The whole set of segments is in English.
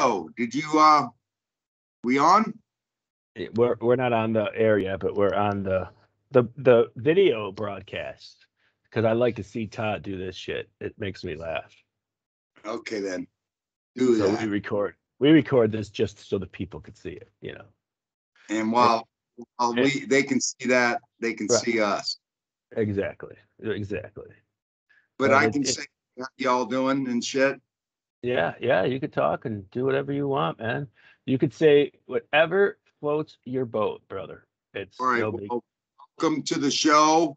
show. Did you we on? We're not on the air yet, but we're on the video broadcast because I like to see Todd do this shit. It makes me laugh. Okay then. Do So that. we record this just so the people could see it, you know. And while they can see that, they can Right. see us. Exactly. But I can say what y'all doing and shit. Yeah, you could talk and do whatever you want, man. You could say whatever floats your boat, brother. It's All right. no big. Well, welcome to the show.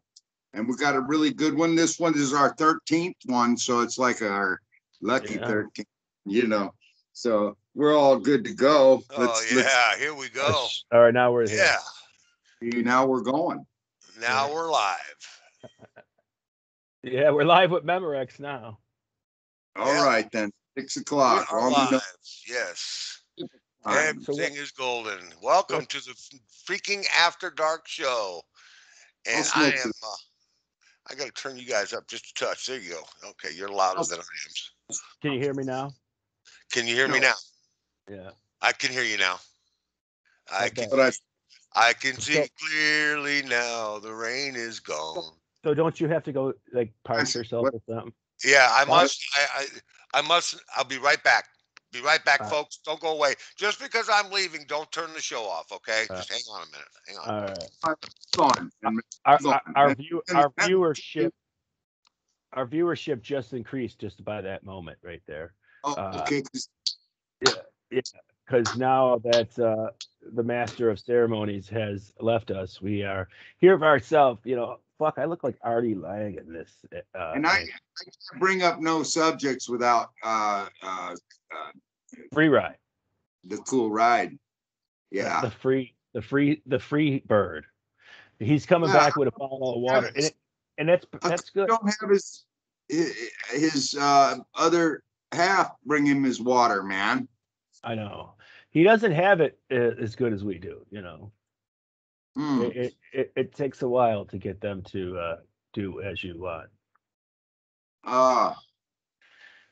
And we got a really good one. This one is our 13th one, so it's like our lucky 13th, you know. So we're all good to go. Here we go. All right, now we're here. Now we're going. Now we're live. Yeah, we're live with Memorex now. All right then. 6 o'clock. We are live. Yes. Everything is golden. Welcome to the Freaking After Dark show. And I got to turn you guys up just a touch. There you go. Okay, you're louder than I am. Can you hear me now? Can you hear me now? Yeah. I can hear you now. I can see clearly now. The rain is gone. So don't you have to go like park yourself or something? Yeah, I must. I must. I'll be right back. Be right back, folks. Don't go away. Just because I'm leaving, don't turn the show off, okay? Just hang on a minute. Hang on. All right. Our viewership just increased just by that moment right there. Oh, okay. Yeah. Because now that the master of ceremonies has left us, we are here for ourselves. You know, fuck, I look like Artie Lang in this. And I bring up no subjects without free ride. The cool ride. Yeah. The free bird. He's coming back with a bottle of water. And that's good. Don't have his other half bring him his water, man. I know. He doesn't have it as good as we do, you know. It takes a while to get them to do as you want.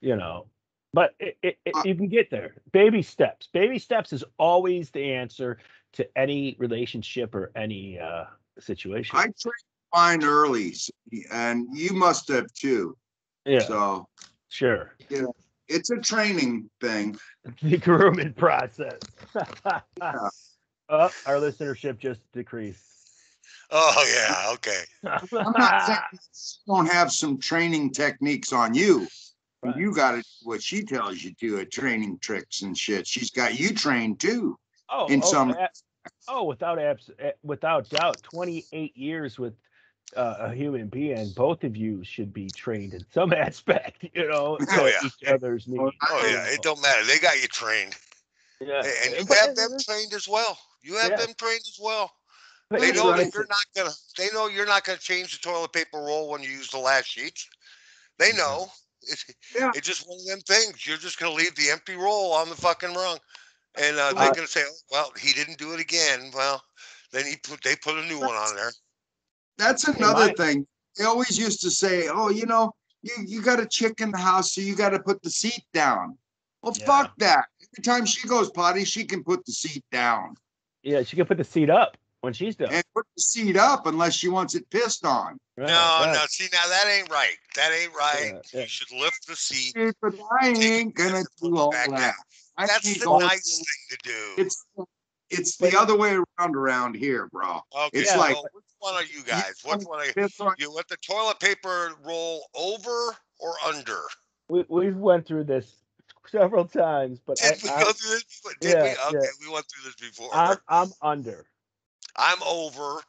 You know, but you can get there. Baby steps. Baby steps is always the answer to any relationship or any situation. I trained mine early, and you must have too. Yeah. So sure. Yeah, it's a training thing. The grooming process. Yeah. Oh, our listenership just decreased. Oh yeah, okay. I'm not saying you don't have some training techniques on you. Right. You got it. What she tells you to at training tricks and shit. She's got you trained too. Without doubt. 28 years with a human being. Both of you should be trained in some aspect. You know, each other's needs. Oh yeah, it don't matter. They got you trained. Yeah, and you have them trained as well. You have them trained as well. They know that you're not gonna. They know you're not gonna change the toilet paper roll when you use the last sheets. They know. It's just one of them things. You're just gonna leave the empty roll on the fucking rung, and they're gonna say, "Well, he didn't do it again." Well, then they put a new one on there. That's another thing. They always used to say, "Oh, you know, you got a chick in the house, so you got to put the seat down." Well, fuck that. Every time she goes potty, she can put the seat down. Yeah, she can put the seat up when she's done. And put the seat up unless she wants it pissed on. Right, no. See, now that ain't right. That ain't right. Yeah. You should lift the seat. But I ain't gonna do all that. That's the nice thing to do. It's the other way around here, bro. Okay, it's like, which one are you guys? Which one are you? Want the toilet paper roll over or under? We've went through this several times, but did we go through this before? Did we? Okay, we went through this before. I'm under. I'm over.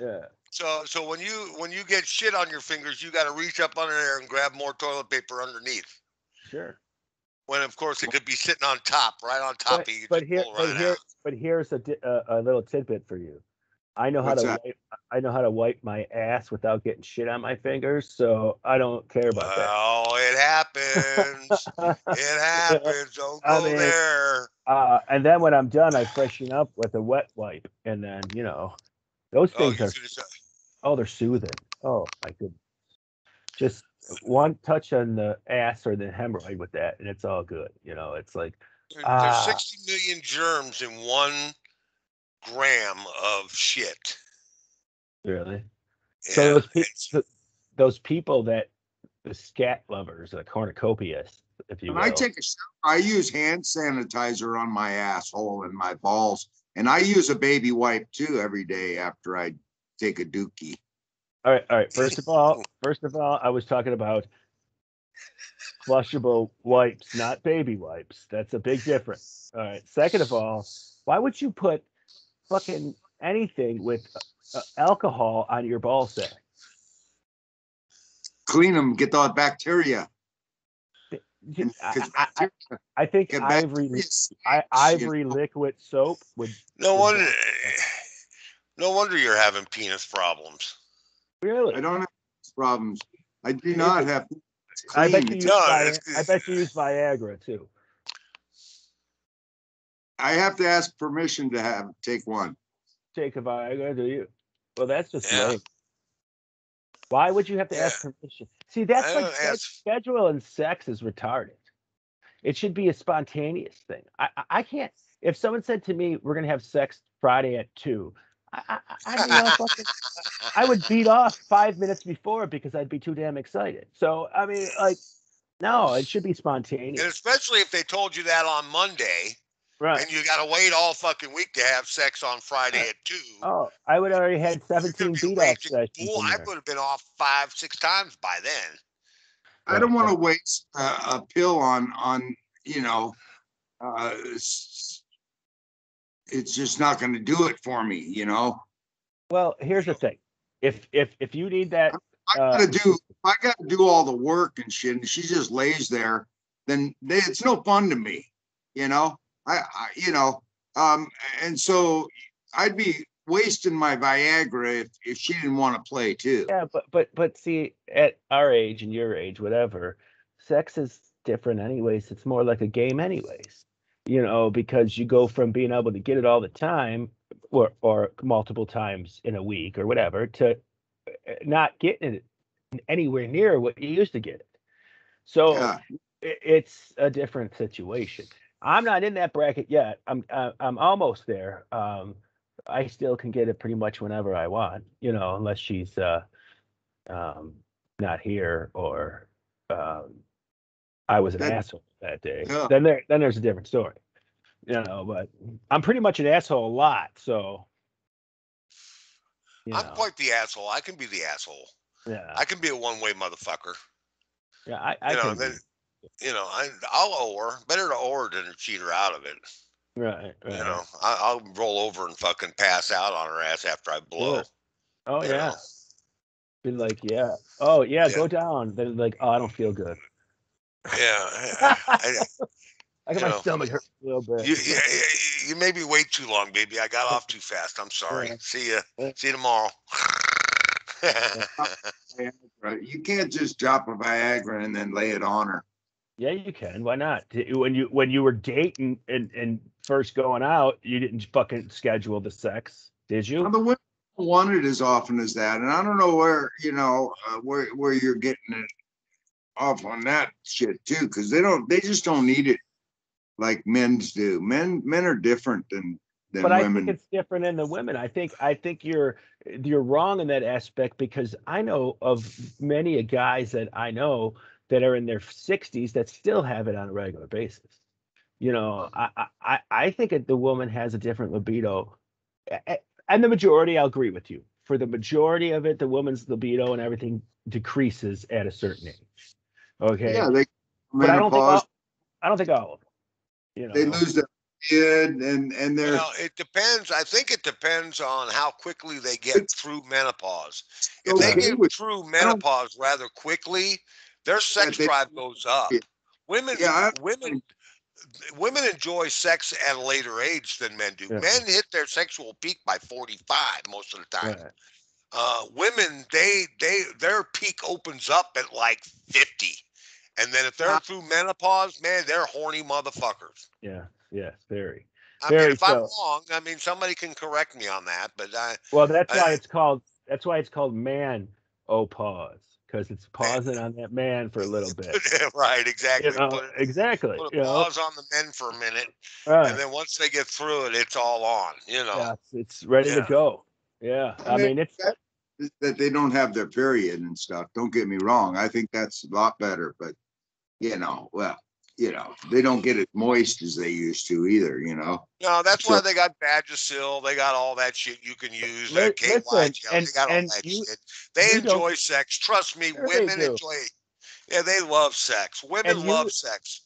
Yeah. So when you get shit on your fingers, you got to reach up under there and grab more toilet paper underneath. Sure. When of course it could be sitting on top, right on top of you. But here's a little tidbit for you. I know how to wipe my ass without getting shit on my fingers, so I don't care about that. Oh, it happens. It happens. Don't go there. And then when I'm done, I freshen up with a wet wipe, and then those things they're soothing. Oh my goodness. Just one touch on the ass or the hemorrhoid with that, and it's all good. It's like There's 60 million germs in 1 gram of shit. Really? Yeah, So those people that the scat lovers, the cornucopias, if you will. When I take a shower, I use hand sanitizer on my asshole and my balls, and I use a baby wipe too every day after I take a dookie. All right. First of all, I was talking about flushable wipes, not baby wipes. That's a big difference. All right. Second of all, why would you put fucking anything with alcohol on your ball sack? Clean them, get the bacteria. I think ivory liquid soap would. No wonder you're having penis problems. Really? I don't have problems. I do not have. I bet you use Viagra too. I have to ask permission to take one. Take a Viagra, do you? Well, that's just lame. Why would you have to ask permission? See, that's like schedule and sex is retarded. It should be a spontaneous thing. I can't. If someone said to me, "We're gonna have sex Friday at 2," I would beat off 5 minutes before because I'd be too damn excited. So I mean, like, no, it should be spontaneous. And especially if they told you that on Monday, right? And you got to wait all fucking week to have sex on Friday at 2. Oh, I would already had 17 beat off sessions. I would have been off 5-6 times by then. I don't want to waste a pill on it's just not going to do it for me, Well, here's the thing. If you need that, I gotta do all the work and shit, and she just lays there, then it's no fun to me, and so I'd be wasting my Viagra if she didn't want to play too. Yeah, but see, at our age and your age, whatever, sex is different anyways. It's more like a game anyways, because you go from being able to get it all the time or multiple times in a week or whatever to not getting it anywhere near what you used to get it. So it's a different situation. I'm not in that bracket yet. I'm almost there. I still can get it pretty much whenever I want, unless she's not here or I was an asshole that day. Yeah. Then there's a different story, but I'm pretty much an asshole a lot. So I'm quite the asshole. I can be the asshole. Yeah. I can be a one-way motherfucker. Yeah, I can. Then, I'll owe her. Better to owe her than to cheat her out of it. Right. I'll roll over and fucking pass out on her ass after I blow. Sure. Oh, yeah. Be like, yeah. Oh, yeah, go down. Then like, oh, I don't feel good. Yeah. I got my stomach hurt a little bit. You made me wait too long, baby. I got off too fast. I'm sorry. Yeah. See you tomorrow. You can't just drop a Viagra and then lay it on her. Yeah, you can. Why not? When you were dating and first going out, you didn't fucking schedule the sex, did you? Well, the women want it as often as that, and I don't know where where you're getting it off on that shit too, because they just don't need it like men's do. Men are different than women. I think it's different in the women. I think you're wrong in that aspect, because I know of many guys that I know that are in their 60s that still have it on a regular basis. I think that the woman has a different libido, and the majority, I'll agree with you. For the majority of it, the woman's libido and everything decreases at a certain age. Okay. Yeah, but I don't think all of them. They lose their kid and they're. Well, it depends. I think it depends on how quickly they get through menopause. If they get through menopause rather quickly, their sex drive goes up. Women enjoy sex at a later age than men do. Yeah. Men hit their sexual peak by 45 most of the time. Right. Women, their peak opens up at like 50. And then if they're through menopause, man, they're horny motherfuckers. Yeah. Yes, very. I mean, if I'm wrong, somebody can correct me on that, but well, that's why it's called man-opause. because it's pausing on that man for a little bit. Right, exactly. Exactly. Put a pause on the men for a minute, right. And then once they get through it, it's all on. Yeah, it's ready to go. Yeah, I mean it's that they don't have their period and stuff. Don't get me wrong. I think that's a lot better, but they don't get as moist as they used to either. No, that's why they got Vagisil. They got all that shit you can use. KY gel. They got all that shit. They enjoy sex. Trust me, women enjoy. Yeah, they love sex. Women love sex.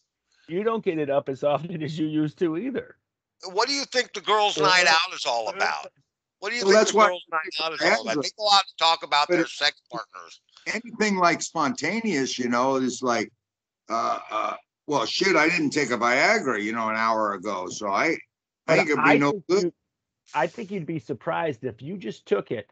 You don't get it up as often as you used to either. What do you think the girls' night out is all about? What do you think the girls' night out is all about? They go out and talk about their sex partners. Anything like spontaneous, is like, well, shit, I didn't take a Viagra, an hour ago, so I ain't gonna be no good. I think you'd be surprised if you just took it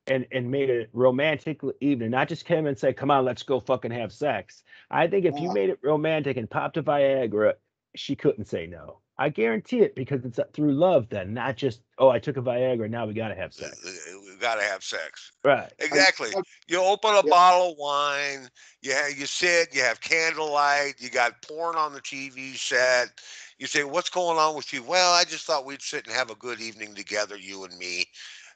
and made it romantic evening, not just came and say, come on, let's go fucking have sex. I think if you made it romantic and popped a Viagra, she couldn't say no. I guarantee it, because it's through love then, not just, oh, I took a Viagra, now we got to have sex. We got to have sex. Right. Exactly. You open a bottle of wine, you sit, you have candlelight, you got porn on the TV set. You say, what's going on with you? Well, I just thought we'd sit and have a good evening together, you and me,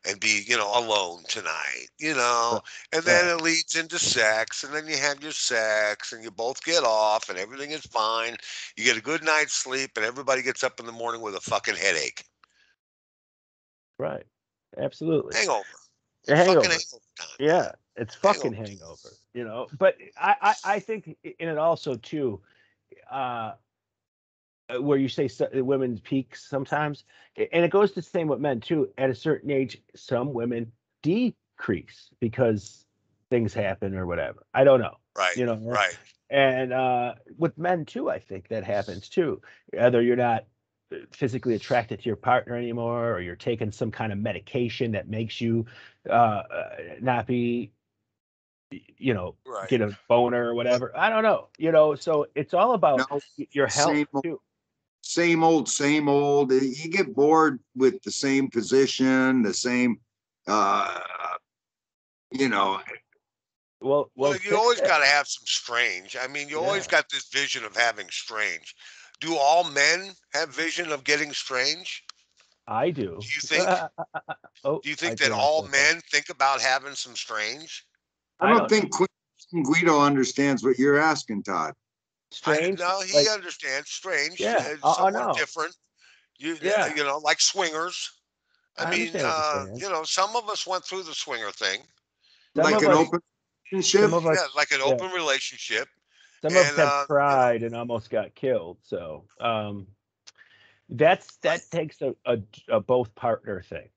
and be, alone tonight, and then it leads into sex, and then you have your sex, and you both get off, and everything is fine. You get a good night's sleep, and everybody gets up in the morning with a fucking headache. Right. Absolutely. Hangover. Hangover. Fucking hangover time. Yeah, it's fucking hangover, But I think in it also too, where you say women peak sometimes, and it goes the same with men too. At a certain age, some women decrease because things happen or whatever. I don't know. Right. Right. And with men too, I think that happens too. Either you're not physically attracted to your partner anymore, or you're taking some kind of medication that makes you not be, get a boner or whatever. I don't know. So it's all about your health too. Same old. You get bored with the same position, the same, Well, you always got to have some strange. I mean, you always got this vision of having strange. Do all men have vision of getting strange? I do. Do you think? Do you think that all men think about having some strange? I don't think Guido understands what you're asking, Todd. Strange? No, he understands. Strange. Yeah. Somewhat different. Like swingers. I mean, some of us went through the swinger thing. Like an open relationship? Yeah, like an open relationship. Some of us had tried and almost got killed. So that takes a both partner thing.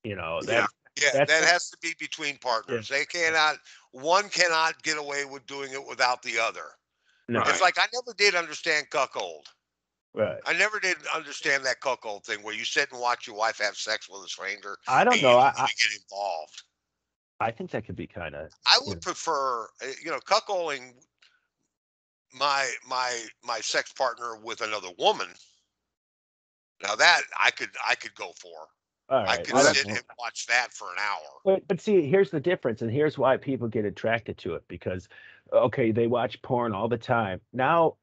That has to be between partners. They one cannot get away with doing it without the other. No. It's like I never did understand cuckold. Right. I never did understand that cuckold thing where you sit and watch your wife have sex with a stranger. I don't know. I get involved. I think that could be kind of. I would prefer, cuckolding my sex partner with another woman. Now that I could go for. All right. I could sit and watch that for an hour. But see, here's the difference, and here's why people get attracted to it, because they watch porn all the time. Now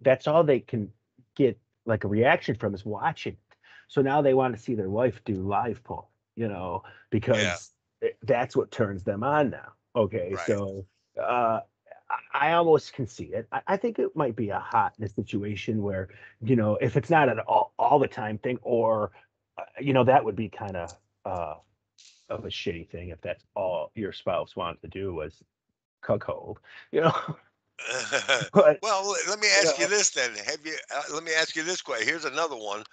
that's all they can get like a reaction from is watching it. So now they want to see their wife do live porn, because that's what turns them on now. Okay. Right. So I almost can see it. I think it might be a hotness situation where, if it's not an all the time thing, or that would be kind of a shitty thing if that's all your spouse wanted to do was cuckold, But, well, let me ask you this then. Let me ask you this question. Here's another one.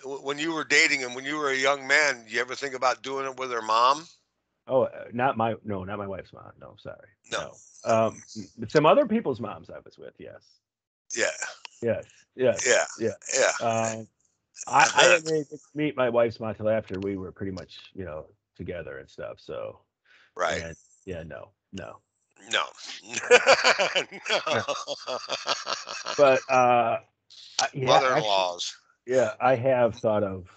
When you were dating and when you were a young man, you ever think about doing it with her mom? Oh, not my wife's mom. No, sorry. No. Some other people's moms I was with. Yes. Yeah. Yes. I didn't really meet my wife's mom till after we were pretty much, together and stuff. So. Right. And, no. No. But mother-in-laws. I have thought of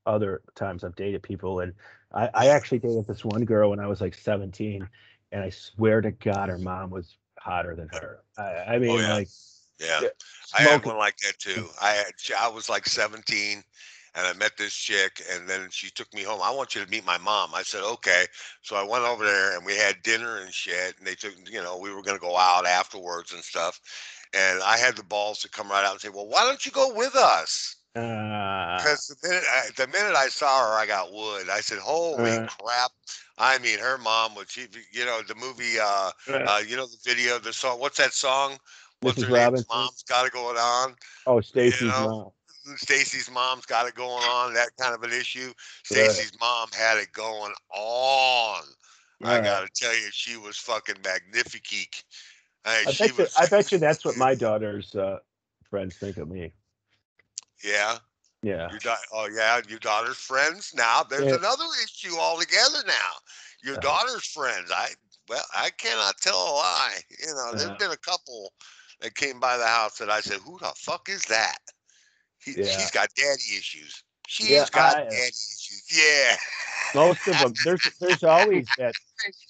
other times I've dated people, and I actually dated this one girl when I was like 17, and I swear to God, her mom was hotter than her. I mean, yeah. like, Yeah. I had smoking. one like that too. I was like 17 and I met this chick and then she took me home. I want you to meet my mom. I said, okay. So I went over there and we had dinner and shit. And they took, we were going to go out afterwards and stuff. And I had the balls to come right out and say, well, why don't you go with us? Because the minute I saw her, I got wood. I said, holy crap. I mean, her mom was, the movie, the video, the song. What's that song? What's Mrs. her name? Robinson. Mom's got it going on. Oh, Stacy's mom. Stacy's mom's got it going on. That kind of an issue. Stacy's mom had it going on. I gotta tell you, she was fucking magnifique. I bet you that's what my daughter's friends think of me. Yeah. Yeah. Your daughter's friends. Now there's another issue altogether. Now your daughter's friends. I cannot tell a lie. There's been a couple that came by the house that I said, "Who the fuck is that?" She's got daddy issues. She's got daddy issues. Yeah. Most of them. There's always that.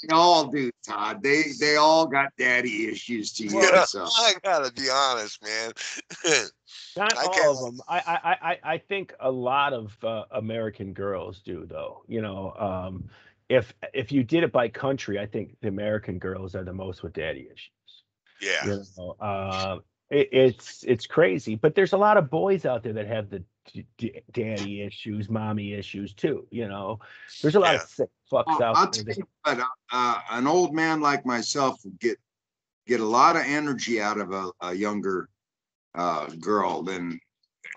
They all do, Todd. They all got daddy issues to you. So. I gotta be honest, man. Not all of them. I think a lot of American girls do, though. If you did it by country, I think the American girls are the most with daddy issues. Yeah. It's crazy, but there's a lot of boys out there that have the daddy issues, mommy issues too. There's a lot of sick fucks out I'll there. Tell you what, an old man like myself would get a lot of energy out of a younger girl than.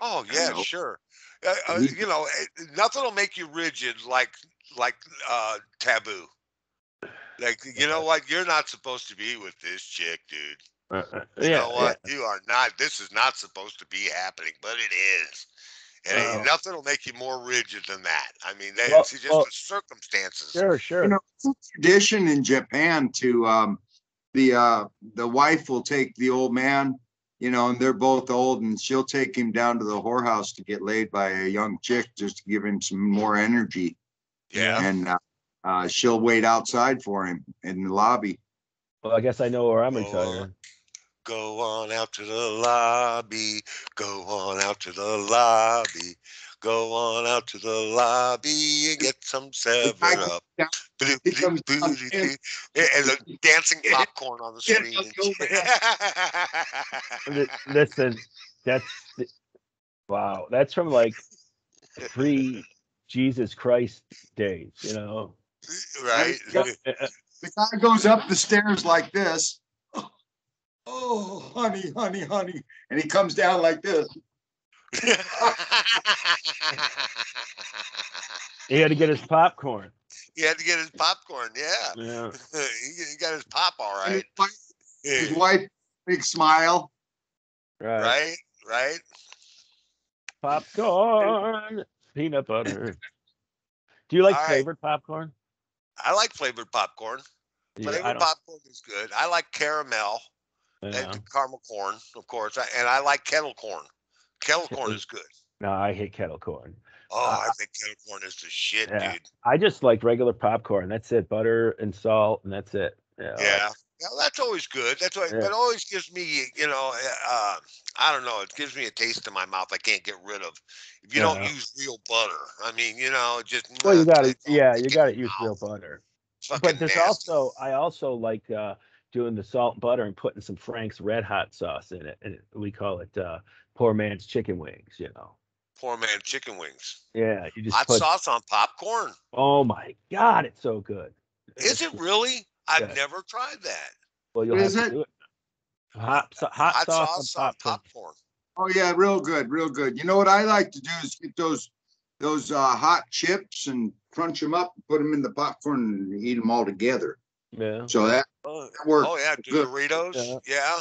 Oh yeah, sure. Nothing will make you rigid like taboo. Like, you know what? You're not supposed to be with this chick, dude. You know what? You are not. This is not supposed to be happening, but it is. And nothing will make you more rigid than that. I mean, it's just the circumstances. Sure. It's a tradition in Japan to the wife will take the old man, and they're both old, and she'll take him down to the whorehouse to get laid by a young chick just to give him some more energy. Yeah. And she'll wait outside for him in the lobby. Well, I guess I know where I'm retired. Go on out to the lobby. Go on out to the lobby. Go on out to the lobby and get some 7-Up. And the dancing popcorn on the screen. Listen, wow. That's from like pre-Jesus Christ days, Right. The guy goes up the stairs like this. Oh, honey, honey, honey. And he comes down like this. He had to get his popcorn. He had to get his popcorn, yeah. He got his pop all right. His wife, big smile. Right. Popcorn, peanut butter. Do you like flavored popcorn? I like flavored popcorn. Flavored popcorn is good. I like caramel. And caramel corn, of course, and I like kettle corn. Kettle corn is good. No, I hate kettle corn. Oh, I think kettle corn is the shit, dude. I just like regular popcorn. That's it, butter and salt, and that's it. Yeah, that's always good. That's always, but it always gives me, I don't know. It gives me a taste in my mouth I can't get rid of. If you don't use real butter, I mean, just. Well, you got to use real butter. But there's I also like doing the salt and butter and putting some Frank's Red Hot sauce in it, and we call it poor man's chicken wings. Poor man's chicken wings. Yeah, you just hot sauce on popcorn. Oh my God, it's so good. Is it really? I've never tried that. Well, you'll have to do it. Hot sauce on popcorn. Oh yeah, real good. You know what I like to do is get those hot chips and crunch them up and put them in the popcorn and eat them all together. Yeah. So that works. Oh yeah, Doritos. Yeah.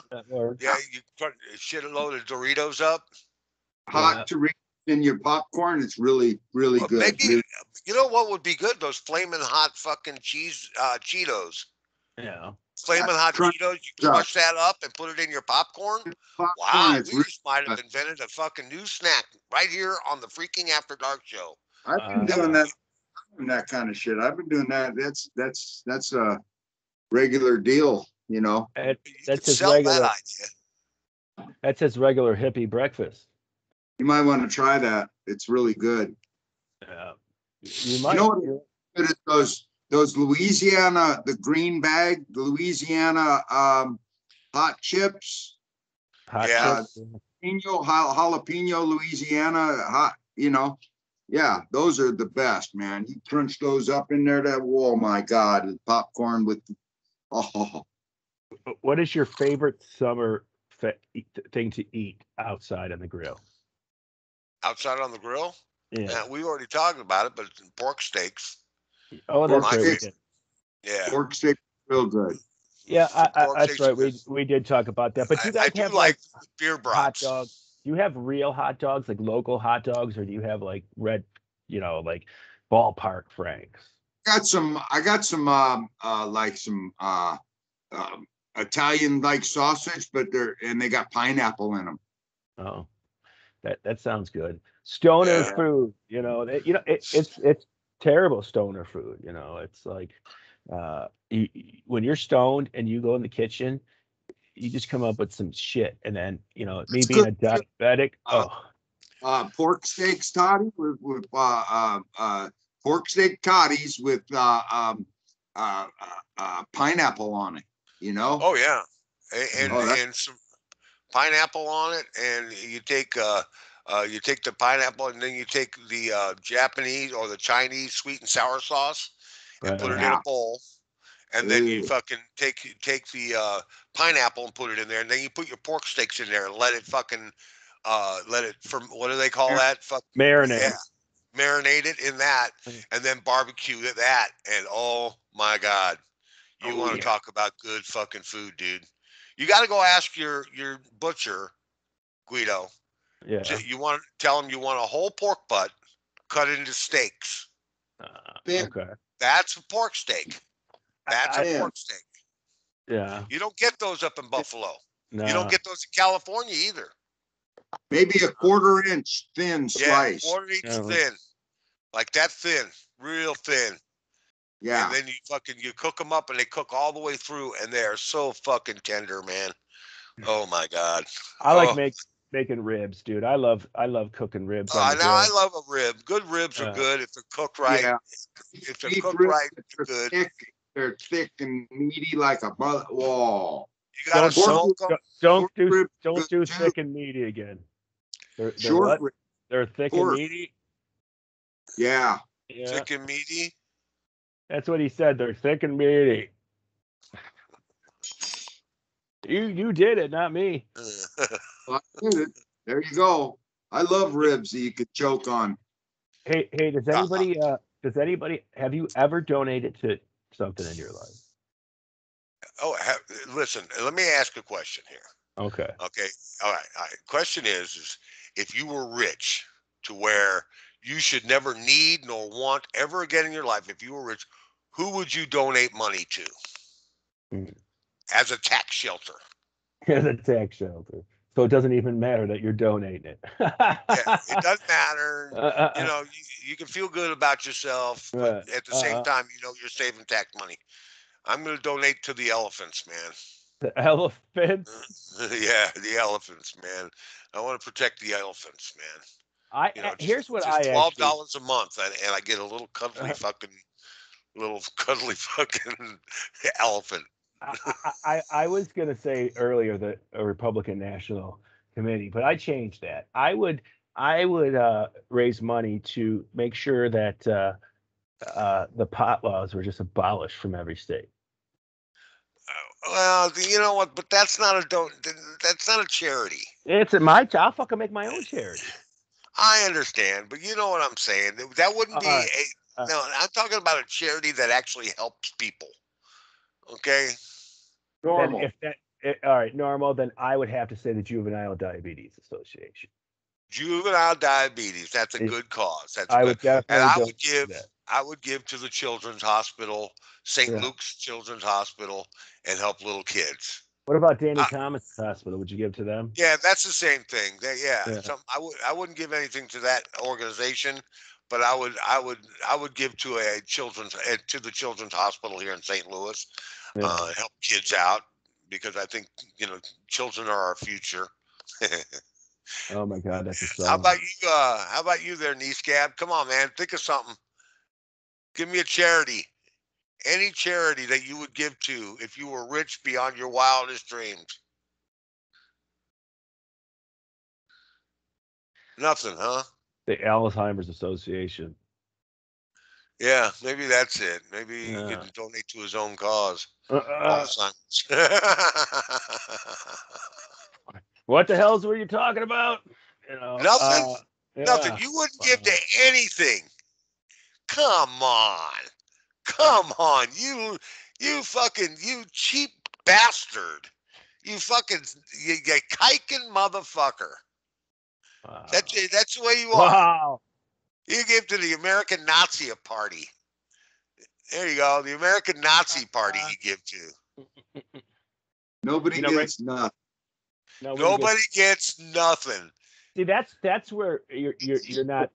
Yeah, you put a shitload of Doritos up. Hot Doritos in your popcorn. It's really, really good. Maybe you know what would be good? Those flaming hot fucking Cheetos. Yeah. Flaming hot Cheetos. You crush that up and put it in your popcorn. Wow, we just might have invented a fucking new snack right here on the Freaking After Dark show. I've been doing that kind of shit. I've been doing that. That's regular deal, you know. That's his sell regular. that idea. That's his regular hippie breakfast. You might want to try that. It's really good. You might. You know what? Those Louisiana, the green bag, the Louisiana hot chips. Hot chips. Jalapeno, Louisiana hot. You know, yeah, those are the best, man. You crunch those up in there. Oh my God, the popcorn with. What is your favorite summer thing to eat outside on the grill? Outside on the grill? Yeah. We already talked about it, but it's pork steaks. Oh, that's right. Yeah. Pork steak, real good. Yeah, that's right. We did talk about that. But you guys have like beer brats. Hot dogs. Do you have real hot dogs, like local hot dogs, or do you have like like ballpark Franks? I got some like some Italian like sausage, but they got pineapple in them. Oh, that sounds good. Stoner food, it's terrible stoner food. It's like when you're stoned and you go in the kitchen, you just come up with some shit, and then me being a diabetic. Pork steaks, toddy, with pork steak toddies with pineapple on it. Oh yeah, and some pineapple on it, and you take the pineapple, and then you take the Japanese or the Chinese sweet and sour sauce and put it in a bowl, and then you fucking take the pineapple and put it in there, and then you put your pork steaks in there and let it fucking what do they call that? Marinate. Yeah, marinate it in that, and then barbecue that, and oh my God, you want to talk about good fucking food, dude. You got to go ask your butcher, Guido. Yeah. Tell him you want a whole pork butt, cut it into steaks. Okay. That's a pork steak. That's a pork steak. Yeah. You don't get those up in Buffalo. No. You don't get those in California either. Maybe a 1/4 inch thin slice. 1/4 inch thin, like that thin, real thin. Yeah. And then you cook them up, and they cook all the way through, and they are so fucking tender, man. Oh my God. I like making ribs, dude. I love cooking ribs. I love a rib. Good ribs are good if they're cooked right. Yeah. If they're cooked right, they're good. They're thick and meaty like a wall. You gotta soak them. Don't do thick and meaty again. They're what? They're thick and meaty. Yeah. Thick and meaty. That's what he said. They're thick and meaty. You did it, not me. Well, I did it. There you go. I love ribs that you could choke on. Hey, does anybody have you ever donated to something in your life? Listen, let me ask a question here. Okay. All right. Question is if you were rich to where you should never need nor want ever again in your life, if you were rich, who would you donate money to as a tax shelter? As a tax shelter. So it doesn't even matter that you're donating it. Yeah, it doesn't matter. You can feel good about yourself, but at the same time, you're saving tax money. I'm going to donate to the elephants, man. The elephants? Yeah, the elephants, man. I want to protect the elephants, man. Here's what just $12 a month, and I get a little cuddly fucking elephant. I was gonna say earlier that a Republican National Committee, but I changed that. I would raise money to make sure that the pot laws were just abolished from every state. Well, you know what? But that's not a charity. I'll fucking make my own charity. I understand, but you know what I'm saying. That wouldn't be no. I'm talking about a charity that actually helps people. Okay. Normal. All right, normal. Then I would have to say the Juvenile Diabetes Association. Juvenile diabetes. That's a good cause. I would definitely. I would give to the Children's Hospital, St. Luke's Children's Hospital, and help little kids. What about Danny Thomas Hospital? Would you give to them? Yeah, that's the same thing. I wouldn't give anything to that organization, but I would give to the children's hospital here in St. Louis, help kids out because I think children are our future. Oh my God, that's a song. How about you? How about you there, Knee Scab? Come on, man, think of something. Give me a charity. Any charity that you would give to if you were rich beyond your wildest dreams. Nothing, huh? The Alzheimer's Association. Yeah, maybe that's it. Maybe he Yeah. could donate to his own cause. Alzheimer's. What the hell's were you talking about? Nothing? Nothing. Yeah. You wouldn't give to anything. Come on. Come on. You cheap bastard. You kiking motherfucker. Wow. That's the way you are. Wow. You give to the American Nazi Party. There you go. The American Nazi Party you give to. Nobody gets nothing. Nobody gets nothing. See, that's where you're not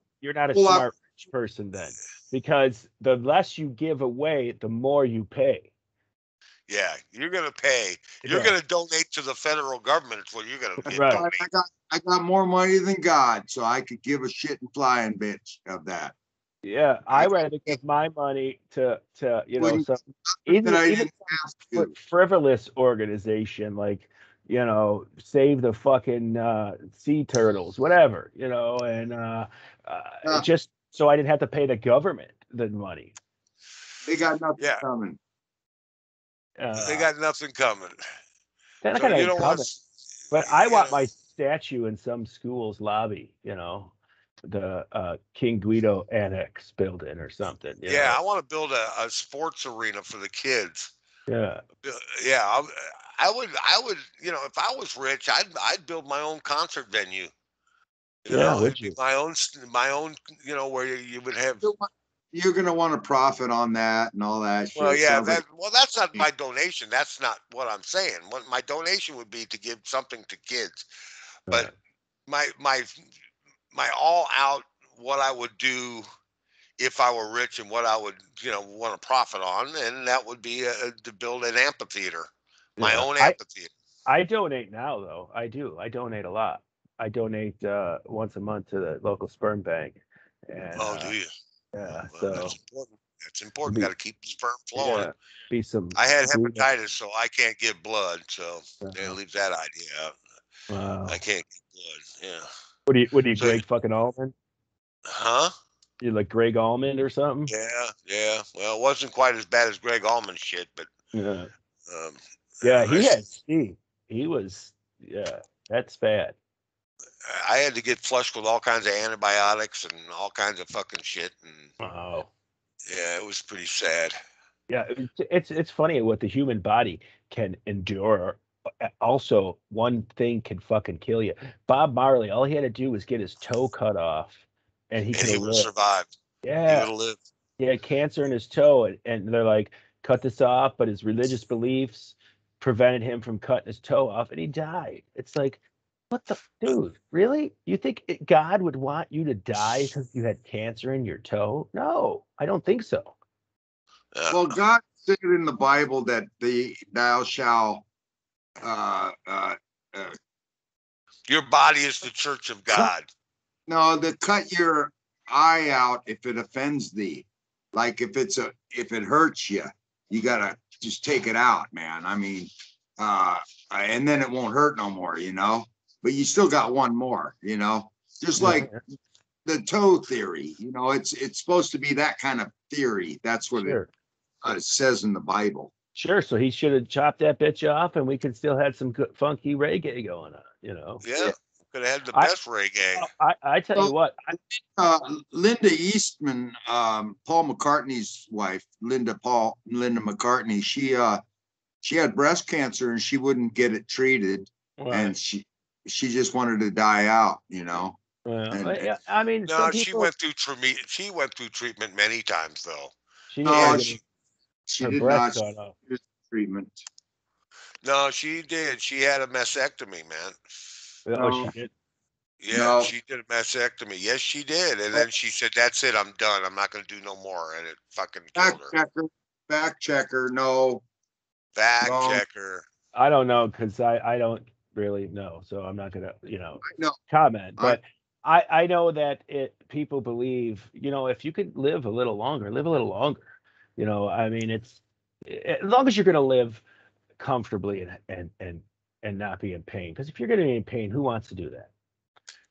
a smart rich person then, because the less you give away, the more you pay. Yeah, you're gonna pay. You're gonna donate to the federal government. Is what you're gonna get. Right. I got more money than God, so I could give a shit and flying bitch of that. Yeah, I rather give my money to some even frivolous organization like save the fucking sea turtles, whatever, and just so I didn't have to pay the government the money. They got nothing coming. They got nothing coming. So but I want my statue in some school's lobby, the King Guido Annex building or something. Yeah, I want to build a sports arena for the kids. Yeah. Yeah, I would, if I was rich, I'd build my own concert venue. It'd be my own, where you would have. You're gonna want to profit on that and all that shit. Well, yeah, that's not my donation. That's not what I'm saying. What my donation would be to give something to kids, but my all out what I would do if I were rich and what I would want to profit on, and that would be to build an amphitheater, my own amphitheater. I donate now though. I do. I donate a lot. I donate once a month to the local sperm bank. And, do you? Yeah. Well, so that's important. That's important. Got to keep the sperm flowing. Yeah, I had hepatitis, so I can't give blood. So leave that idea out. Wow. I can't get blood. Yeah. What do you Greg fucking Allman? Huh? You like Greg Allman or something? Yeah. Well, it wasn't quite as bad as Greg Allman shit, but yeah. He had Steve. He was that's bad. I had to get flushed with all kinds of antibiotics and all kinds of fucking shit. And wow. Yeah, it was pretty sad. Yeah, it's funny what the human body can endure. Also, one thing can fucking kill you. Bob Marley, all he had to do was get his toe cut off, and he would have survived. Yeah, he would have lived. He had cancer in his toe, and they're like, cut this off, but his religious beliefs prevented him from cutting his toe off, and he died. It's like, what the dude? Really? You think God would want you to die because you had cancer in your toe? No, I don't think so. Well, God said in the Bible that thou shalt. Your body is the church of God. No, to cut your eye out if it offends thee. Like if it hurts you, you gotta just take it out, man. I mean, and then it won't hurt no more, But you still got one more, Just like the toe theory, it's supposed to be that kind of theory. That's what it says in the Bible. Sure. So he should have chopped that bitch off, and we could still have some good funky reggae going on. Yeah, could have had the best reggae. I tell you what. Linda Eastman, Paul McCartney's wife, Linda McCartney. She had breast cancer and she wouldn't get it treated, and she just wanted to die out. Well, I mean, no, she went through treatment many times though. She did not treatment. No, she did. She had a mastectomy, man. Oh, she did. Yeah, No. she did a mastectomy. Yes, she did. And then she said, "That's it. I'm done. I'm not going to do no more." And it fucking killed her. Fact checker. No. Fact Wrong. checker. I don't know because I don't really know, so I'm not gonna No. comment. But I know that people believe if you could live a little longer, live a little longer. I mean it's as long as you're gonna live comfortably and not be in pain. Because if you're gonna be in pain, who wants to do that?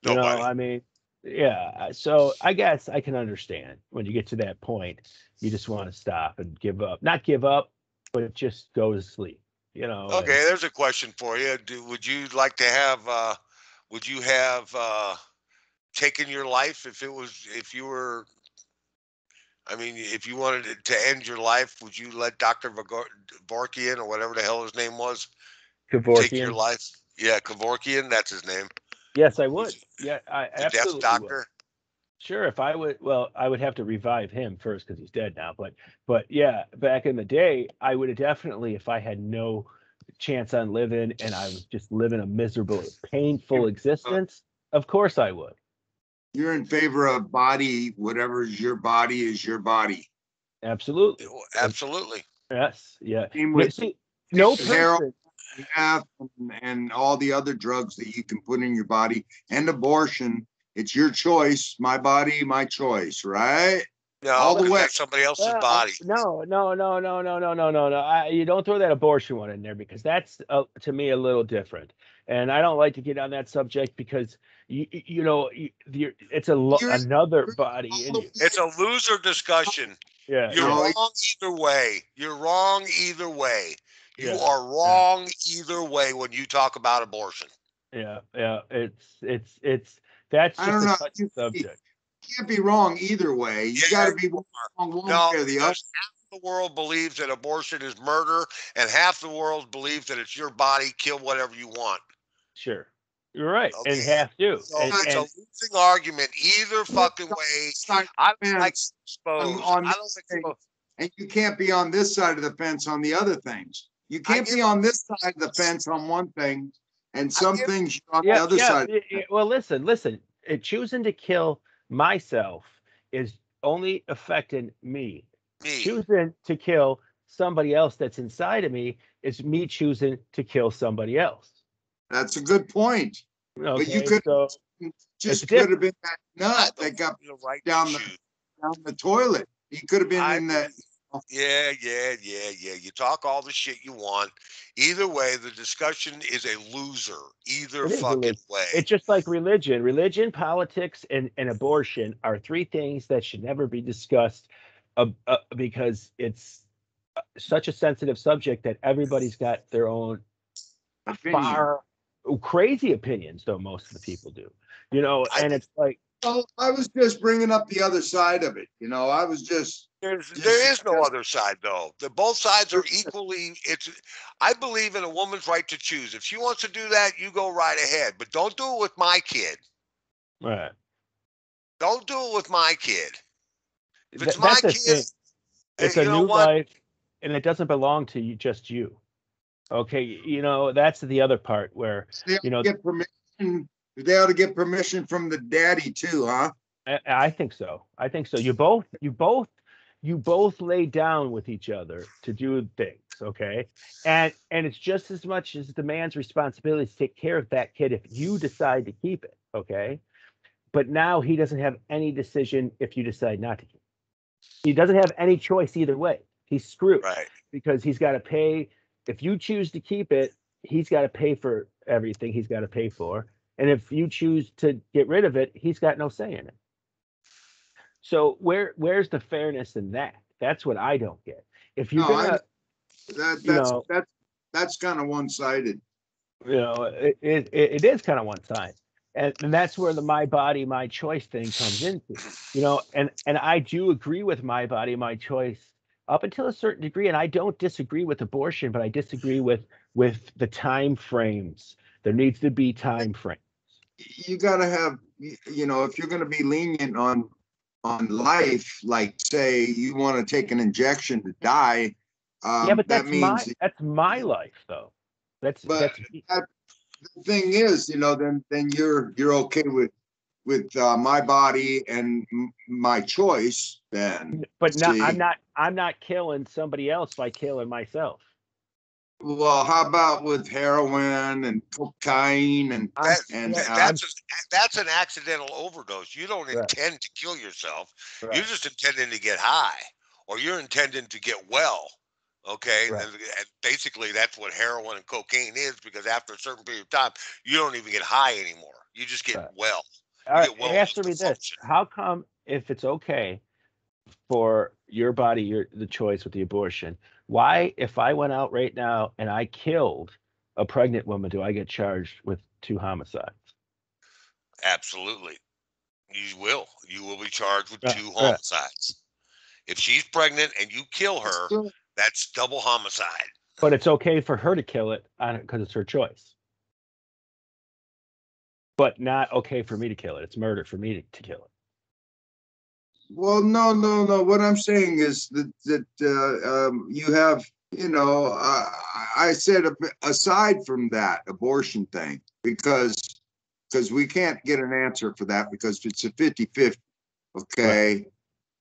Nobody. I mean, yeah. So I guess I can understand when you get to that point, you just want to stop and give up. Not give up, but just go to sleep. Okay, there's a question for you. Would you like to have? Would you have taken your life if you were? I mean, if you wanted to end your life, would you let Dr. Kevorkian or whatever the hell his name was take your Kevorkian. life? Yeah, Kevorkian, that's his name. Yes, I would. Yeah, I The death absolutely would. doctor. Sure, if I would, well, I would have to revive him first because he's dead now. But yeah, back in the day, I would have definitely, if I had no chance on living and I was just living a miserable, painful existence, of course I would. You're in favor of body, whatever's your body is your body. Absolutely. Absolutely. Yes. Yeah. See, no person. And all the other drugs that you can put in your body and abortion. It's your choice. My body, my choice, right? No, all the way. That's somebody else's body. No. You don't throw that abortion one in there because that's to me a little different. And I don't like to get on that subject because it's another body in you. It's a loser discussion. Yeah, you're wrong either way. You're wrong either way. You are wrong either way when you talk about abortion. Yeah. It's that's just a touchy subject. You can't be wrong either way. You got to be wrong one way or the other. Half the world believes that abortion is murder, and half the world believes that it's your body, kill whatever you want. Sure. You're right. Okay. And half do. So it's a losing argument either fucking way. I don't like exposed. I don't like and you can't be on this side of the fence on the other things. You can't be on this side of the fence on one thing and some things on the other side. Well, listen. Choosing to kill myself is only affecting me. Choosing to kill somebody else that's inside of me is me choosing to kill somebody else. That's a good point. Okay, but you could could have been that nut that got right down the toilet. He could have been in that. Yeah. You talk all the shit you want. Either way, the discussion is a loser. Either fucking way. It's just like religion. Religion, politics, and abortion are three things that should never be discussed because it's such a sensitive subject that everybody's got their own crazy opinions, though most of the people do. And it's like. Well, I was just bringing up the other side of it. I was just. There is no other side, though. Both sides are equally. I believe in a woman's right to choose. If she wants to do that, you go right ahead. But don't do it with my kid. Right. Don't do it with my kid. If it's my kid, it's a new life, and it doesn't belong to you, just you. Okay, that's the other part where get permission. They ought to get permission from the daddy too, huh? I think so. You both lay down with each other to do things, okay? And it's just as much as the man's responsibility to take care of that kid if you decide to keep it, okay? But now he doesn't have any decision if you decide not to keep it. He doesn't have any choice either way. He's screwed, right? Because he's got to pay. If you choose to keep it, he's got to pay for everything he's got to pay for. And if you choose to get rid of it, he's got no say in it. So where's the fairness in that? That's what I don't get. If you're that's kind of one-sided. It is kind of one-sided. And that's where the my body, my choice thing comes into. And I do agree with my body, my choice up until a certain degree. And I don't disagree with abortion, but I disagree with the time frames. There needs to be time frames. You got to have, if you're going to be lenient on life, like say you want to take an injection to die. But that's my life though. That's the thing is, then you're okay with my body and my choice. Then, but I'm not killing somebody else by killing myself. Well, how about with heroin and cocaine and that's an accidental overdose. You don't intend to kill yourself. Right. You're just intending to get high, or you're intending to get well. Okay, right. And basically that's what heroin and cocaine is, because after a certain period of time, you don't even get high anymore. You just get well. All right, answer me this: how come, if it's okay for your body, the choice with the abortion, why, if I went out right now and I killed a pregnant woman, do I get charged with 2 homicides? Absolutely. You will be charged with 2 homicides. If she's pregnant and you kill her, that's double homicide. But it's okay for her to kill it because it's her choice. But not okay for me to kill it. It's murder for me to kill it. Well, no. What I'm saying is that you have, I said aside from that abortion thing, because we can't get an answer for that, because it's a 50-50. Okay. Right.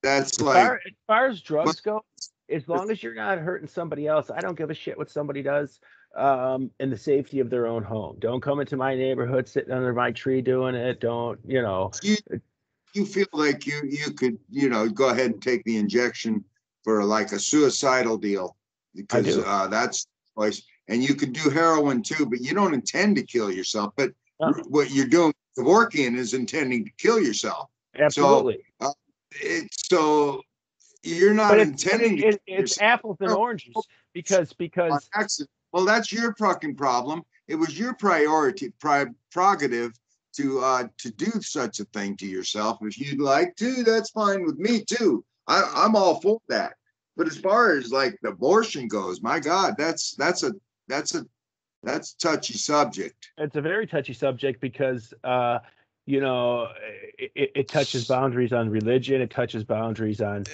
That's as far as drugs go, as long as you're not hurting somebody else, I don't give a shit what somebody does in the safety of their own home. Don't come into my neighborhood sitting under my tree doing it. Don't, You feel like you could, go ahead and take the injection for like a suicidal deal, because that's choice. And you could do heroin too, but you don't intend to kill yourself. But what you're doing, Kevorkian, is intending to kill yourself. Absolutely. So you're not intending it's apples and oranges, because well, that's your fucking problem. It was your prerogative to do such a thing to yourself. If you'd like to, that's fine with me too. I'm all for that. But as far as like the abortion goes, my God, that's a touchy subject. It's a very touchy subject, because it touches boundaries on religion. It touches boundaries on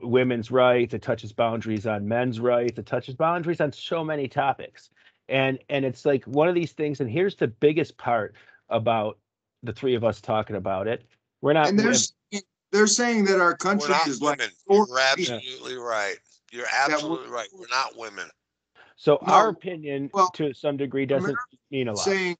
women's rights. It touches boundaries on men's rights. It touches boundaries on so many topics. And it's like one of these things. And here's the biggest part about the three of us talking about it. We're not. And they're saying that our country is women. Like. You're absolutely right. You're absolutely right. We're not women. So our opinion, to some degree, doesn't mean a lot. Saying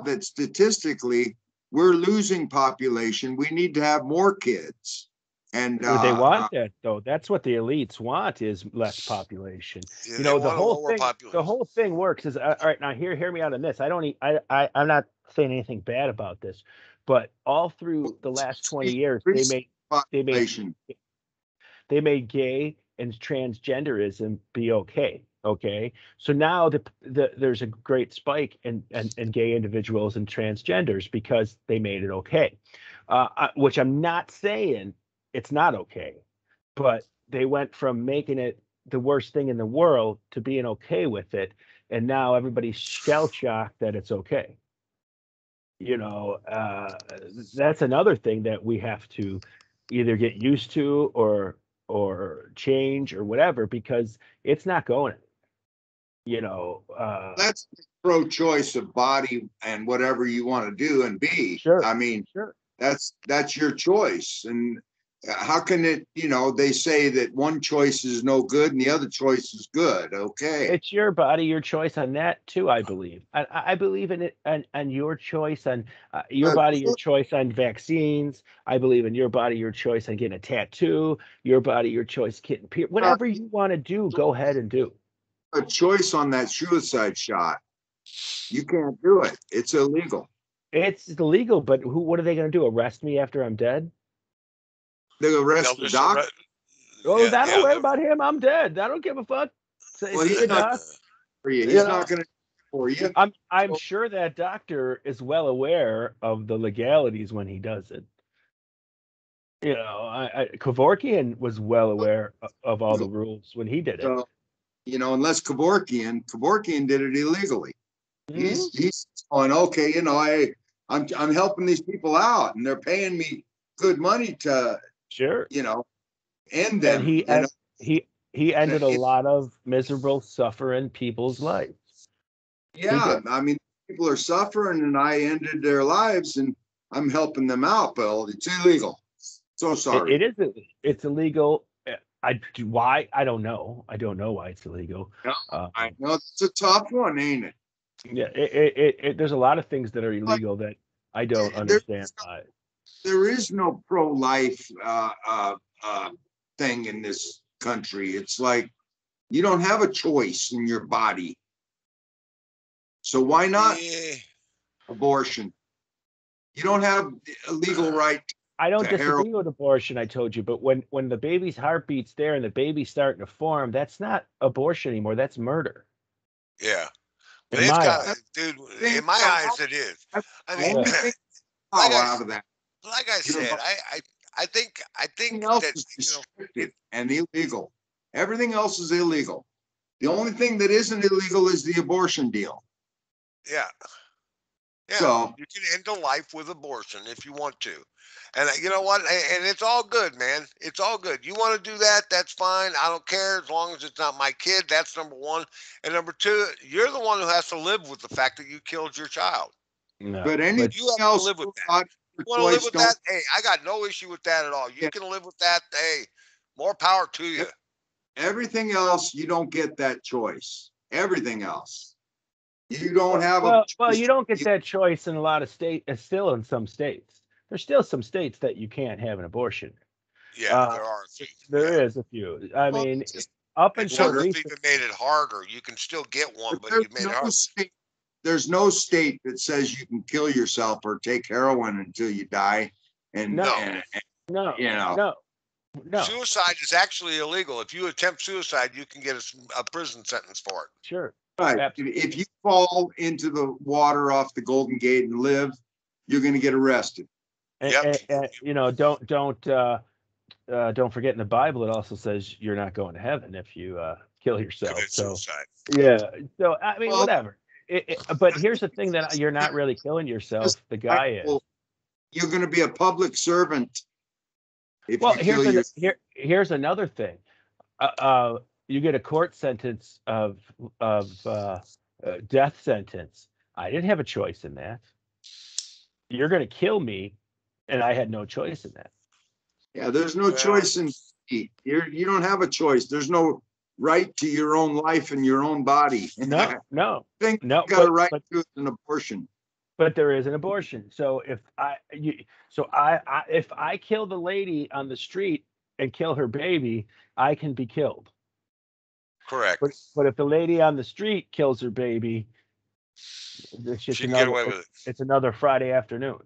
that statistically we're losing population. We need to have more kids. And they want that, though. That's what the elites want, is less population. Yeah, the whole thing works is, all right, now hear me out on this. I'm not saying anything bad about this, but all through the last 20 years, they made gay and transgenderism be okay. Okay, so now there's a great spike in gay individuals and transgenders, because they made it okay, which I'm not saying it's not okay, but they went from making it the worst thing in the world to being okay with it, and now everybody's shell-shocked that it's okay. That's another thing that we have to either get used to or change or whatever, because it's not going. That's pro-choice of body and whatever you want to do and be. Sure. I mean, sure. That's your choice. And how can it, they say that one choice is no good and the other choice is good. Okay. It's your body, your choice on that too, I believe. I believe in it, and your choice on your body, your choice on vaccines. I believe in your body, your choice on getting a tattoo, your body, your choice getting whatever you want to do, go ahead and do. A choice on that suicide shot. You can't do it. It's illegal. It's illegal, but what are they going to do? Arrest me after I'm dead? They'll arrest the doctor. That don't worry about him. I'm dead. I don't give a fuck. He's not for you. He's not going to for you. I'm sure that doctor is well aware of the legalities when he does it. Kevorkian was well aware of all the rules when he did it. Unless Kevorkian did it illegally. Mm-hmm. He's going, okay, I'm helping these people out, and they're paying me good money to end them. And he ended a lot of miserable, suffering people's lives. Yeah, I mean, people are suffering and I ended their lives and I'm helping them out, Bill. It's illegal. So sorry. It is. It's illegal. Why? I don't know. I don't know why it's illegal. I know it's a tough one, ain't it? Yeah. There's a lot of things that are illegal that I don't understand why. There is no pro-life thing in this country. It's like you don't have a choice in your body. So why not abortion? You don't have a legal right. I don't disagree with abortion, I told you, but when the baby's heartbeat's there and the baby's starting to form, that's not abortion anymore. That's murder. Yeah. But in my eyes. Dude, in my eyes, it is. I mean, like I said, I think that, is restricted and illegal. Everything else is illegal. The only thing that isn't illegal is the abortion deal. Yeah. Yeah. So you can end a life with abortion if you want to. And you know what? And it's all good, man. It's all good. You want to do that? That's fine. I don't care as long as it's not my kid. That's number one. And number two, you're the one who has to live with the fact that you killed your child. No, but anything you have else to live with that. You want to live with that? Hey, I got no issue with that at all. You can live with that. Hey, more power to you. Everything else, you don't get that choice. Everything else. You don't have well, you don't get that choice in a lot of states. Still in some states, there's still some states that you can't have an abortion. Yeah, there are. There is a few. I mean, up until some even made it harder. You can still get one, but you made it harder. There's no state that says you can kill yourself or take heroin until you die. And no. Suicide is actually illegal. If you attempt suicide, you can get a prison sentence for it. Sure. Right. Absolutely. If you fall into the water off the Golden Gate and live, you're going to get arrested. And, don't forget in the Bible it also says you're not going to heaven if you kill yourself. Commit suicide. Yeah. So I mean, whatever. But here's the thing that you're not really killing yourself. The guy is. You're going to be a public servant. Here's another thing. You get a court sentence of death sentence. I didn't have a choice in that. You're going to kill me, and I had no choice in that. Yeah, there's no choice in you don't have a choice. There's no right to your own life and your own body. No. You got a right to an abortion. But there is an abortion. So if I kill the lady on the street and kill her baby, I can be killed. Correct. But if the lady on the street kills her baby, she can get away with it. It's another Friday afternoon.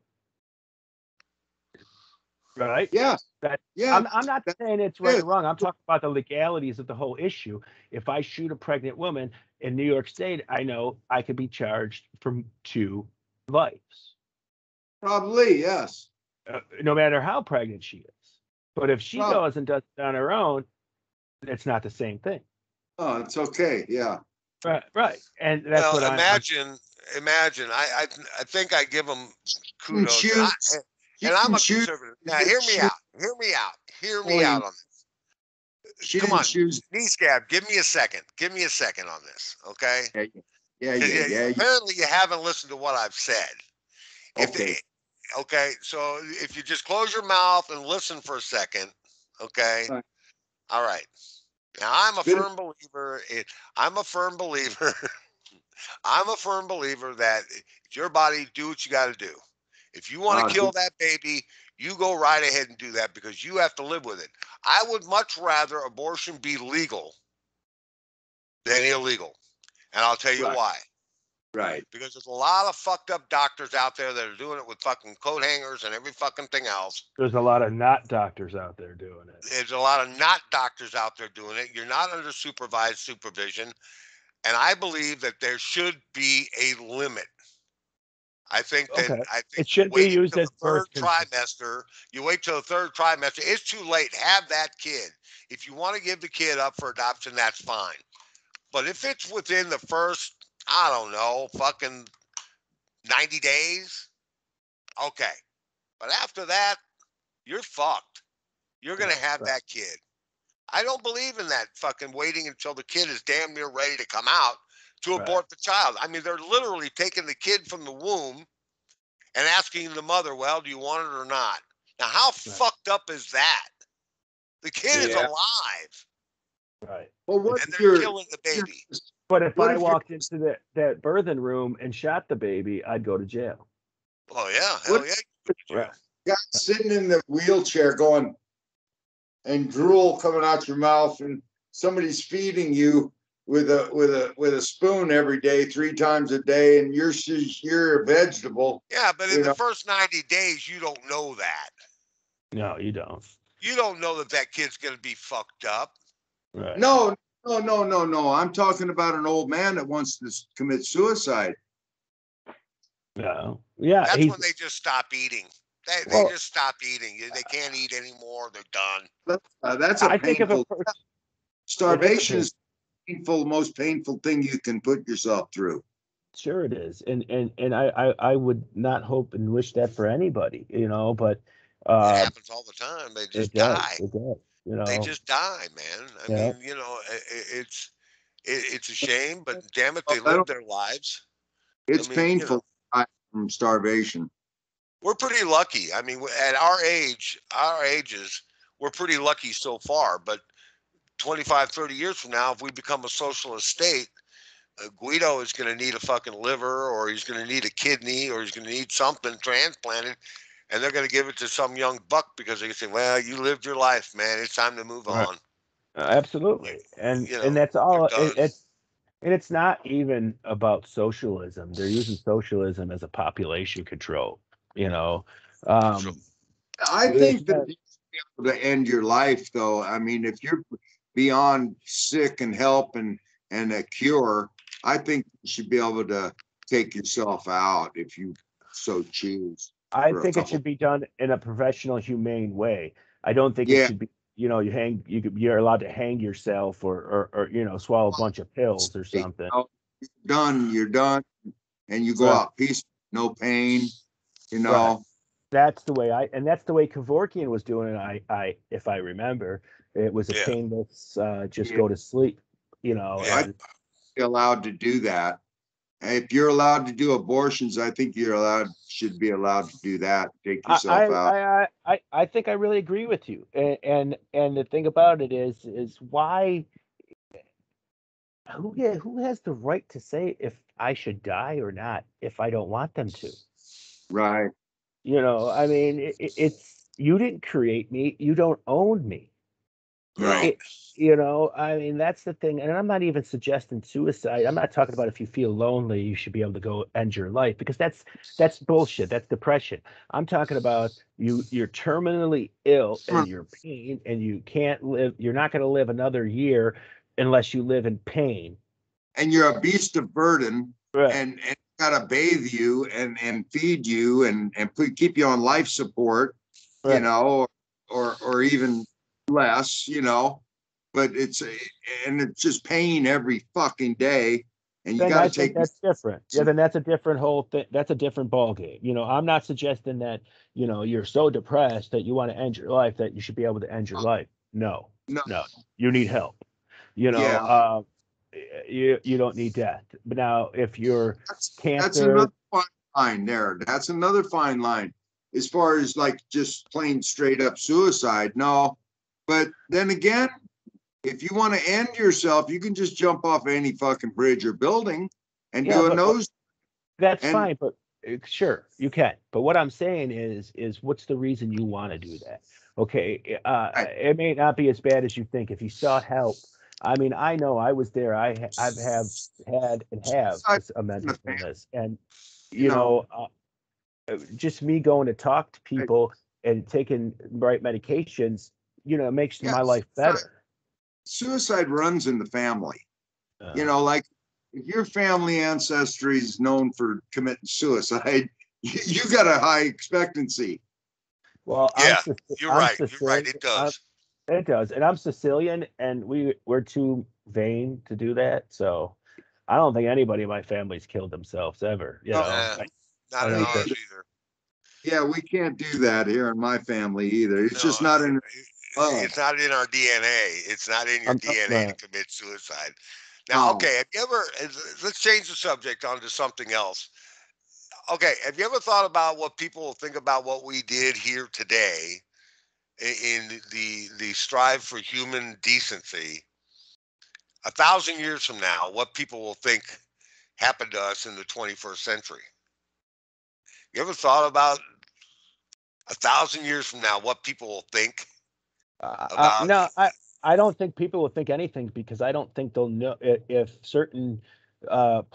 Right? Yeah. I'm not saying it's right or wrong. I'm talking about the legalities of the whole issue. If I shoot a pregnant woman in New York State, I know I could be charged for 2 lives. Probably, yes. No matter how pregnant she is. But if she goes and does it on her own, it's not the same thing. Oh, it's okay. Yeah. Right. And that's what imagine. I think I give them kudos. And I'm a conservative. Now, hear me out. Hear me out on this. Come on, knee scab. Give me a second on this, okay? Yeah. Apparently, you haven't listened to what I've said. Okay. So if you just close your mouth and listen for a second, okay? All right. Now, I'm a firm believer. I'm a firm believer that it's your body. Do what you got to do. If you want to kill that baby, you go right ahead and do that because you have to live with it. I would much rather abortion be legal than illegal. And I'll tell you why. Right. Because there's a lot of fucked up doctors out there that are doing it with fucking coat hangers and every fucking thing else. There's a lot of not doctors out there doing it. There's a lot of not doctors out there doing it. You're not under supervision. And I believe that there should be a limit. I think it should be used as third trimester. You wait till the third trimester. It's too late. Have that kid. If you want to give the kid up for adoption, that's fine. But if it's within the first, I don't know, fucking 90 days, okay. But after that, you're fucked. You're going to have that kid. I don't believe in that fucking waiting until the kid is damn near ready to come out to abort the child. I mean, they're literally taking the kid from the womb and asking the mother, well, do you want it or not? Now, how fucked up is that? The kid is alive. Right. Well, and they're killing the baby. But if I walked into that birthing room and shot the baby, I'd go to jail. Oh, yeah. Hell yeah. Right. Guy sitting in the wheelchair going, and drool coming out your mouth, and somebody's feeding you with a spoon every day, 3 times a day, and you're a vegetable. Yeah, but in the first 90 days, you don't know that. No, you don't. You don't know that kid's gonna be fucked up. Right. No. I'm talking about an old man that wants to commit suicide. No. Yeah. That's when they just stop eating. They just stop eating. They can't eat anymore. They're done. That's a painful. Starvation is painful, most painful thing you can put yourself through. Sure it is, and I would not hope and wish that for anybody, but it happens all the time. They just die. It does. They just die, man. I mean, it's a shame, but damn it, they live their lives. It's painful from starvation. We're pretty lucky. I mean, at our ages, we're pretty lucky so far. But 25, 30 years from now, if we become a socialist state, Guido is going to need a fucking liver, or he's going to need a kidney, or he's going to need something transplanted, and they're going to give it to some young buck because they say, well, you lived your life, man. It's time to move on. Absolutely. And that's all. It's not even about socialism. They're using socialism as a population control. I think that you should be able to end your life, though. I mean, if you're beyond sick and help and a cure, I think you should be able to take yourself out if you so choose. I think it should be done in a professional, humane way. I don't think it should be, you're allowed to hang yourself or swallow a bunch of pills or something. You're done, and you go out peaceful, no pain. Right. That's the way that's the way Kevorkian was doing it. I if I remember, it was a painless, just go to sleep. I'd be allowed to do that. If you're allowed to do abortions, I think should be allowed to do that. Take yourself out. I think I really agree with you. And the thing about it is why? Who has the right to say if I should die or not if I don't want them to? Right. I mean, it's you didn't create me. You don't own me. Right. I mean, that's the thing. And I'm not even suggesting suicide. I'm not talking about if you feel lonely, you should be able to go end your life, because that's bullshit. That's depression. I'm talking about you're terminally ill and you're pain and you can't live. You're not going to live another year unless you live in pain. And you're a beast of burden. Right. And gotta bathe you and feed you and keep you on life support, right. or even less, but it's just pain every fucking day, and you got to take. That's different. Yeah, then that's a different whole thing. That's a different ball game. I'm not suggesting that you're so depressed that you want to end your life that you should be able to end your life. No, you need help. You don't need death. But now, if you're cancer, that's another fine line there. That's another fine line as far as like just plain straight up suicide. No, but then again, if you want to end yourself, you can just jump off any fucking bridge or building and do a nose. That's fine, but sure, you can. But what I'm saying is what's the reason you want to do that? Okay, it may not be as bad as you think. If you sought help. I mean, I know I was there. I've had a mental illness, and just me going to talk to people and taking right medications, makes my life better. Suicide runs in the family. Like if your family ancestry is known for committing suicide, you got a high expectancy. Well, you're right. It does. It does, and I'm Sicilian, and we're too vain to do that. So, I don't think anybody in my family's killed themselves ever. Not in ours either. Yeah, we can't do that here in my family either. It's just not in. It's not in our DNA. It's not in your DNA to commit suicide. Now, okay, have you ever? Let's change the subject onto something else. Okay, have you ever thought about what people will think about what we did here today in the strive for human decency? 1,000 years from now, what people will think happened to us in the 21st century? You ever thought about 1,000 years from now what people will think about? No, I don't think people will think anything, because I don't think they'll know if certain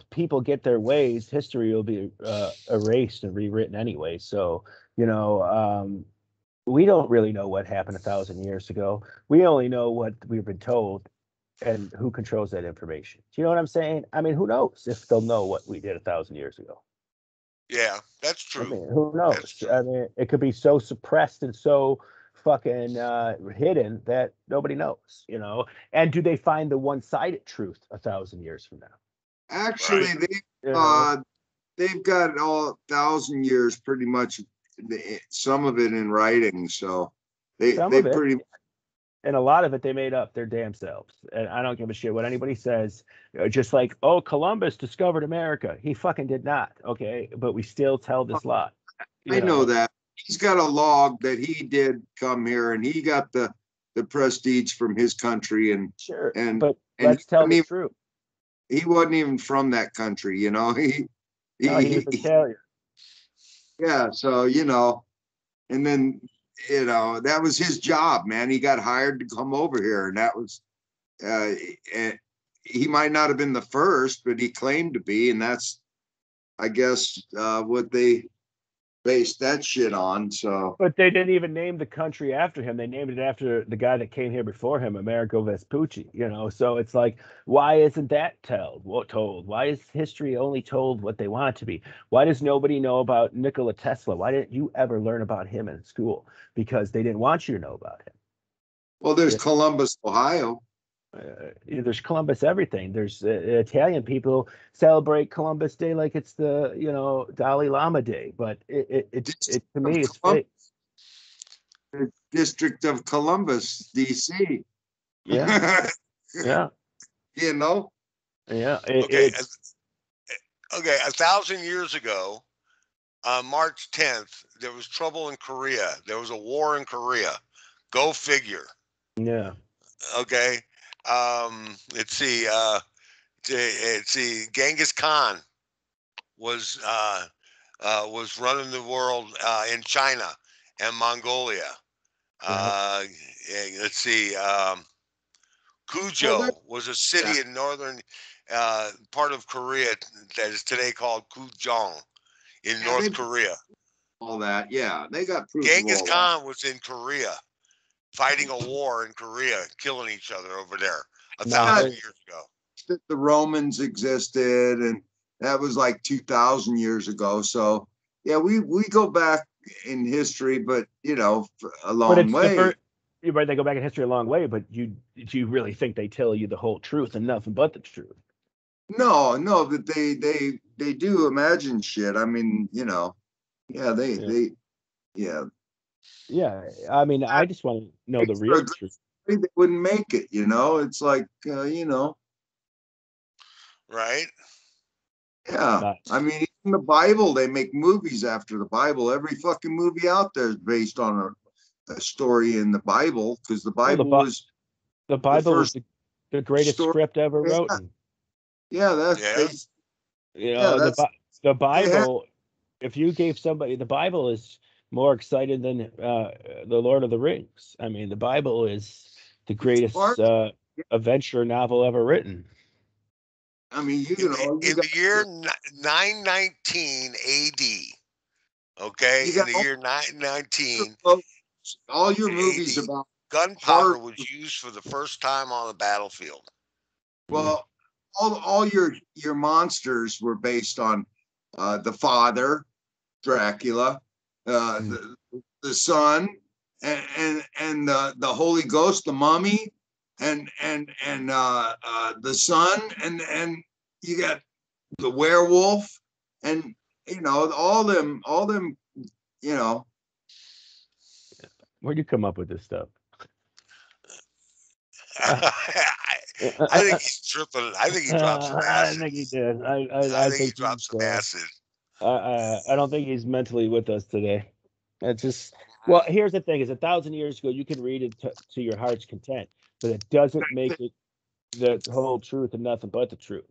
people get their ways, history will be erased and rewritten anyway. So, we don't really know what happened 1,000 years ago. We only know what we've been told and who controls that information. Do you know what I'm saying? I mean, who knows if they'll know what we did 1,000 years ago? Yeah, that's true. I mean, who knows? I mean, it could be so suppressed and so fucking hidden that nobody knows, And do they find the one-sided truth 1,000 years from now? Actually, right. They've got all 1,000 years pretty much, some of it in writing. So they pretty. And a lot of it they made up their damn selves. And I don't give a shit what anybody says. Just like, oh, Columbus discovered America. He fucking did not. Okay. But we still tell this lie. I know that. He's got a log that he did come here, and he got the prestige from his country. And sure. But let's tell the truth. He wasn't even from that country, He was Italian. Yeah. So, and then, that was his job, man. He got hired to come over here, and that was, he might not have been the first, but he claimed to be, and that's, I guess, what they based that shit on. So, but they didn't even name the country after him. They named it after the guy that came here before him, Amerigo Vespucci. So it's like, why isn't that told? Why is history only told what they want it to be? Why does nobody know about Nikola Tesla? Why didn't you ever learn about him in school? Because they didn't want you to know about him. Well, there's Columbus, Ohio. There's Columbus everything. There's Italian people celebrate Columbus Day like it's the Dalai Lama Day, but it to me it's fake. The District of Columbus, DC. Yeah. Yeah. Yeah. Okay. 1,000 years ago, on March 10th, there was trouble in Korea. There was a war in Korea. Go figure. Yeah. Okay. Let's see. Genghis Khan was running the world in China and Mongolia. Let's see. Gujo was a city in northern part of Korea that is today called Gujong in North Korea. All that, they got proof. Genghis Khan was in Korea, fighting a war in Korea, killing each other over there 1,000 years ago. The Romans existed, and that was like 2,000 years ago. So we go back in history, but a long way. Right, they go back in history a long way, but do you really think they tell you the whole truth and nothing but the truth? No, but they do imagine shit. I mean, they. Yeah, I mean, I just want to know the real truth. They wouldn't make it, It's like, Right. Yeah. I mean, in the Bible, they make movies after the Bible. Every fucking movie out there is based on a story in the Bible, because the Bible was the greatest script ever written. Yeah, that's the Bible. If you gave somebody the Bible is more excited than the Lord of the Rings. I mean, the Bible is the greatest adventure novel ever written. I mean, in the year 919 AD, okay, in the year 919, all your movies about gunpowder was used for the first time on the battlefield. Well, all your monsters were based on the Father, Dracula, the Son, and the Holy Ghost, the Mummy, and the Son, and you got the werewolf, and all them. Where'd you come up with this stuff? I think he's tripping. I think he dropped some I acid. think he did. I I think he think dropped some acid. I don't think he's mentally with us today. It's just, well, here's the thing: is 1,000 years ago, you can read it to your heart's content, but it doesn't make it the whole truth and nothing but the truth.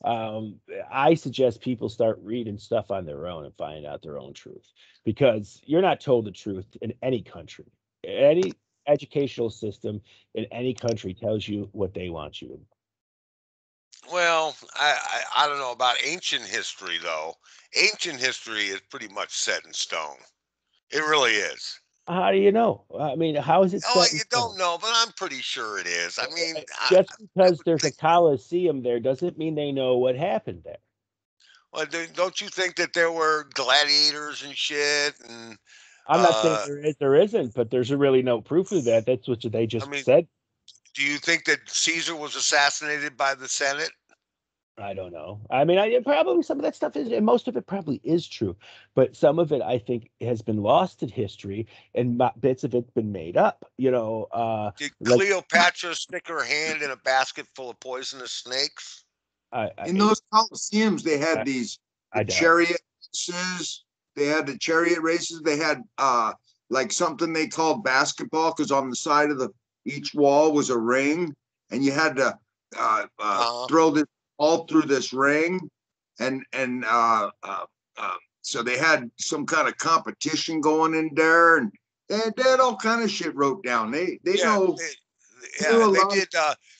Um, I suggest people start reading stuff on their own and find out their own truth, because you're not told the truth in any country. Any educational system in any country tells you what they want you. Well, I don't know about ancient history though. Ancient history is pretty much set in stone. It really is. How do you know? I mean, how is it Oh, set in you stone? don't know, but I'm pretty sure it is. I mean, Just I because would there's a think. coliseum there doesn't mean they know what happened there. Well, don't you think that there were gladiators and shit? And I'm not saying there is, there isn't, but there's really no proof of that. That's what they I just mean, said. do you think that Caesar was assassinated by the Senate? I don't know. I mean, probably some of that stuff is, and most of it probably is true, but some of it I think has been lost in history, and bits of it's been made up. Did Like Cleopatra stick her hand in a basket full of poisonous snakes? In those coliseums, they had I, the I doubt. chariot races. They had the chariot races. They had like something they called basketball, because on the side of each wall was a ring, and you had to throw this all through this ring, and so they had some kind of competition going in there, and they had all kind of shit wrote down. They Yeah, know. yeah, they did.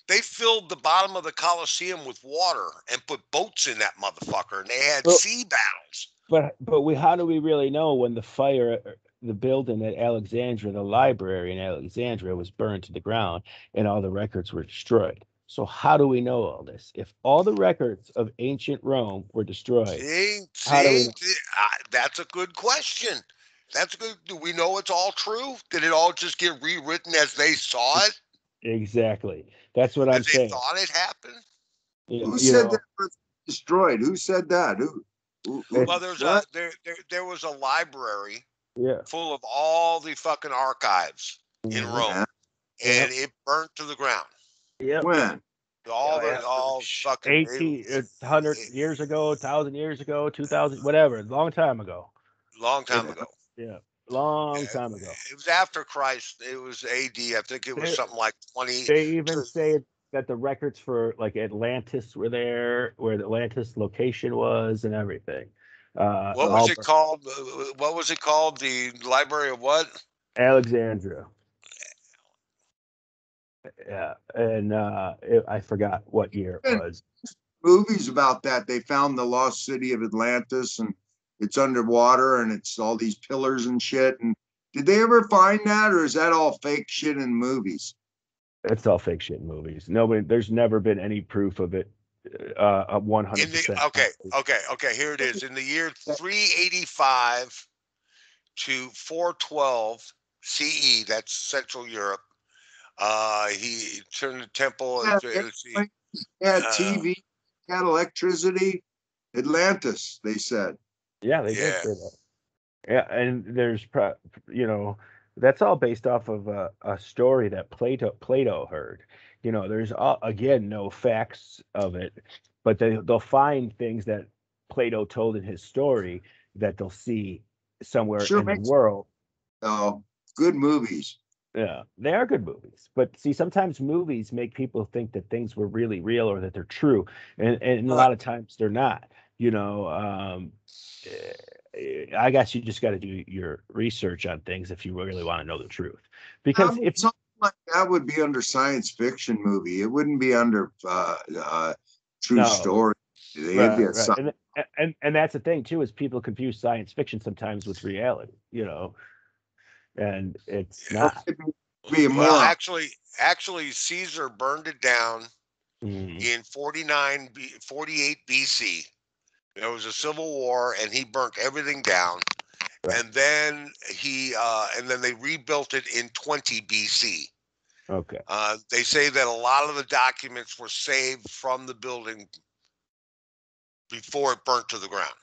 They filled the bottom of the Coliseum with water and put boats in that motherfucker, and they had Well, sea battles. but how do we really know when the building at Alexandria, the library in Alexandria, was burned to the ground and all the records were destroyed? So how do we know all this? If all the records of ancient Rome were destroyed, how do we know? That's a good question. That's good. Do we know it's all true? Did it all just get rewritten as they saw it, Exactly. That's what I'm as they saying. thought it happened? Who You said that know, was destroyed? Who said that? Well, it's What? there was a library yeah. full of all the fucking archives in Mhm. Rome, Yeah. and Yep. it burnt to the ground. Yep. When? All fucking 100 years ago, 1,000 years ago, 2,000, whatever, long time ago. long time Yeah. ago. Yeah, long time ago. It was after Christ. It was AD. I think it was They, something like 20. they even say that the records for like Atlantis were there, where the Atlantis location was, and everything. What was it called? What was it called? The Library of what? Alexandria. Yeah, and I forgot what year it was. Movies about that. They found the lost city of Atlantis, and it's underwater, and it's all these pillars and shit. And did they ever find that, or is that all fake shit in movies? It's all fake shit in movies. Nobody, there's never been any proof of it. 100%. Okay. Here it is. In the year 385 to 412 CE, that's Central Europe. He turned the temple. Yeah, Let's see. had TV, had electricity. Atlantis, they said. Yeah, they did Yeah. say that. Yeah, and you know, that's all based off of a story that Plato heard. There's again no facts of it, but they'll find things that Plato told in his story that they'll see somewhere Sure in the makes world. good movies. Yeah, they are good movies, but see, sometimes movies make people think that things were really real or that they're true, and a lot of times they're not. I guess you just got to do your research on things if you really want to know the truth. Because if Something like that would be under science fiction movie. It wouldn't be under true no, story. It'd be right, and that's the thing too, is people confuse science fiction sometimes with reality, and it's not. be a Well, moron. actually, Caesar burned it down Mhm. in 48 BC. There was a civil war, and he burnt everything down. Right. And then they rebuilt it in 20 BC. Okay. They say that a lot of the documents were saved from the building before it burnt to the ground.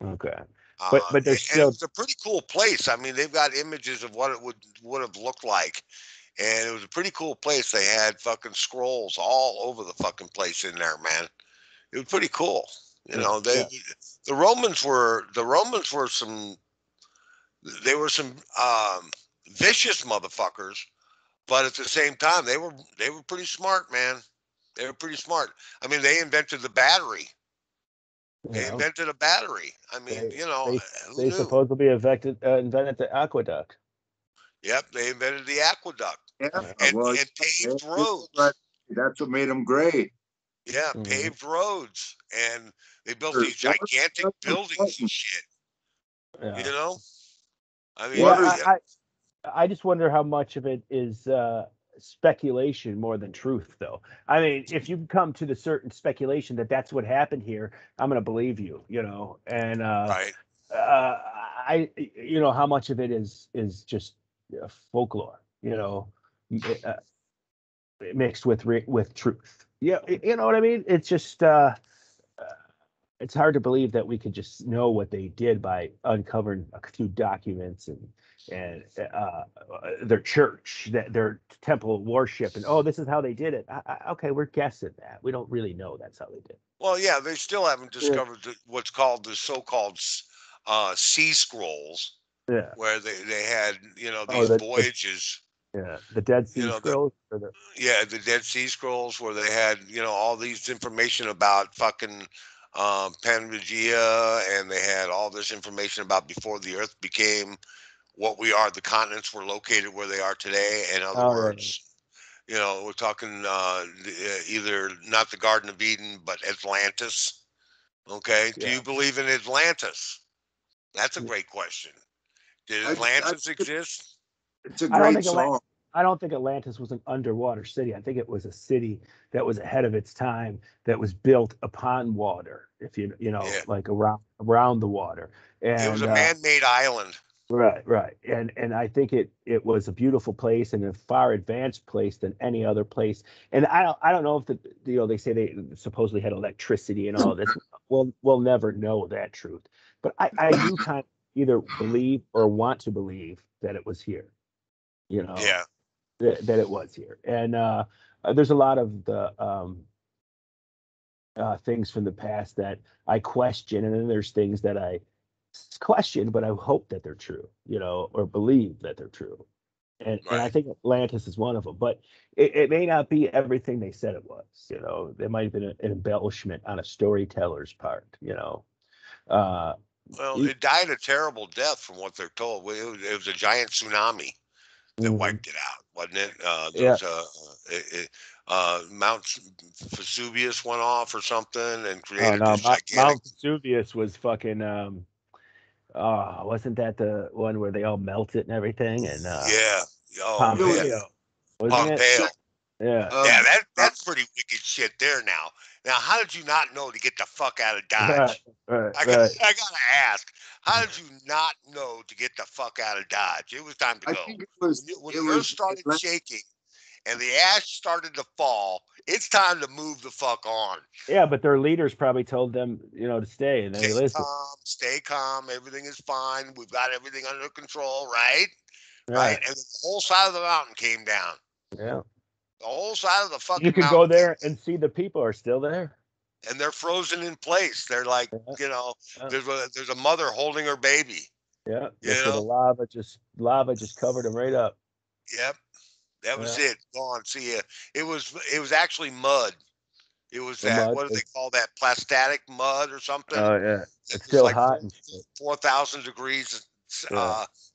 Okay. But there's And still it's a pretty cool place. I mean, they've got images of what it would have looked like. and it was a pretty cool place. They had fucking scrolls all over the fucking place in there, man. It was pretty cool. You know, the Romans were some vicious motherfuckers, but at the same time they were pretty smart, man. They were pretty smart. I mean, they invented the battery. They invented a battery. I mean, who they knew? supposedly invented the aqueduct. Yep, they invented the aqueduct. Yeah, and paved roads. That's what made them great. Yeah, paved roads, and they built these gigantic buildings and shit. Yeah. You know, I mean, I just wonder how much of it is speculation more than truth, though. I mean, if you come to the certain speculation that that's what happened here, I'm going to believe you. You know, and right. how much of it is just folklore. You know, mixed with truth. Yeah, you know what I mean. It's just it's hard to believe that we could just know what they did by uncovering a few documents and their church, their temple of worship, and this is how they did it. Okay, we're guessing that. We don't really know that's how they did it. Well, yeah, they still haven't discovered what's called the so-called sea scrolls. Yeah, where they had these voyages. The Dead Sea Scrolls. The Dead Sea Scrolls, where they had all these information about fucking Pangaea, and they had all this information about before the Earth became what we are. The continents were located where they are today. In other words, we're talking either not the Garden of Eden, but Atlantis. Okay, do you believe in Atlantis? That's a great question. Did Atlantis exist? It's a great song. I don't think Atlantis was an underwater city. I think it was a city that was ahead of its time, that was built upon water. If like around the water. And it was a man-made island. Right. And I think it was a beautiful place and a far advanced place than any other place. And I don't know if they say they supposedly had electricity and all this. We'll never know that truth. But I do kind of either believe or want to believe that it was here. That it was here. And there's a lot of the things from the past that I question, and then there's things that I question, but I hope that they're true, or believe that they're true. And I think Atlantis is one of them, but it may not be everything they said it was. There might have been an embellishment on a storyteller's part. Well, it died a terrible death from what they're told. It was a giant tsunami that wiped it out, wasn't it? Mount Vesuvius went off or something and created this gigantic. Mount Vesuvius was fucking. Wasn't that the one where they all melted and everything? And Pompeii. Pompeii. Yeah. That's pretty wicked shit there now. Now, how did you not know to get the fuck out of Dodge? I gotta ask, how did you not know to get the fuck out of Dodge? It was time to go. When the earth started shaking and the ash started to fall, it's time to move the fuck on. Yeah, but their leaders probably told them, to stay, and they listened. Stay calm. Everything is fine. We've got everything under control, right? Right. And the whole side of the mountain came down. Yeah. The whole side of the fucking mountain. You can go there and see the people are still there. And they're frozen in place. They're like, there's a mother holding her baby. Yeah. The lava just covered them right up. Yep. That was it. Gone. See ya. It was actually mud. It was that. What do they call that? Plastatic mud or something? Oh yeah. It's still like hot. 4,000 degrees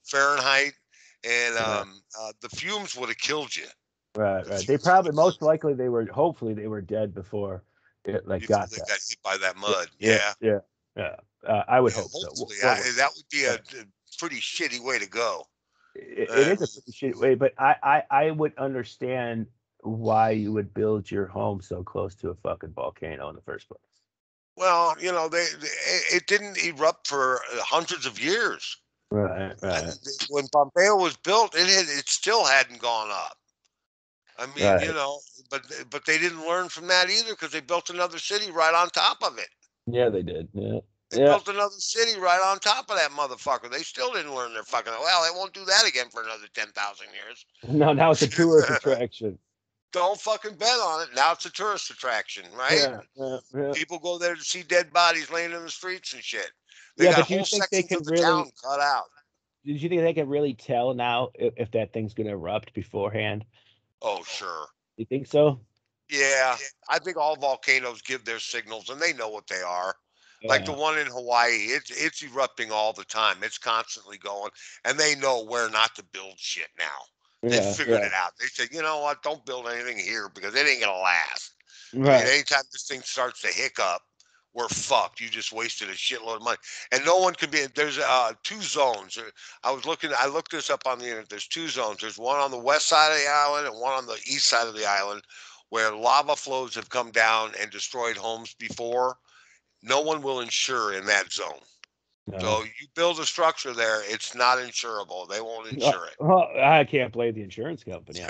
Fahrenheit, and the fumes would have killed you. Right. They probably, most likely, hopefully they were dead before it got hit by that mud. Yeah. I would hope so. That would be a pretty shitty way to go. It is a pretty shitty way, but I would understand why you would build your home so close to a fucking volcano in the first place. Well, it didn't erupt for hundreds of years. Right. When Pompeii was built, it still hadn't gone up. I mean, but they didn't learn from that either, because they built another city right on top of it. Yeah, they did. Yeah. They built another city right on top of that motherfucker. They still didn't learn their fucking. Well, they won't do that again for another 10,000 years. No, now it's a tourist attraction. Don't fucking bet on it. Now it's a tourist attraction, right? Yeah. People go there to see dead bodies laying in the streets and shit. They but got do you whole think they sections can of the really town cut out. Did you think they can really tell now if that thing's going to erupt beforehand? Oh, sure. You think so? Yeah, I think all volcanoes give their signals, and they know what they are. Like the one in Hawaii, it's erupting all the time. It's constantly going, and they know where not to build shit now. They figured it out. They said, you know what? Don't build anything here because it ain't gonna last. Right. I mean, anytime this thing starts to hiccup, we're fucked. You just wasted a shitload of money, and no one can be. There's 2 zones. I looked this up on the internet. There's 2 zones. There's one on the west side of the island and one on the east side of the island, where lava flows have come down and destroyed homes before. No one will insure in that zone. No. So you build a structure there, it's not insurable. They won't insure it. Well, I can't blame the insurance company. No.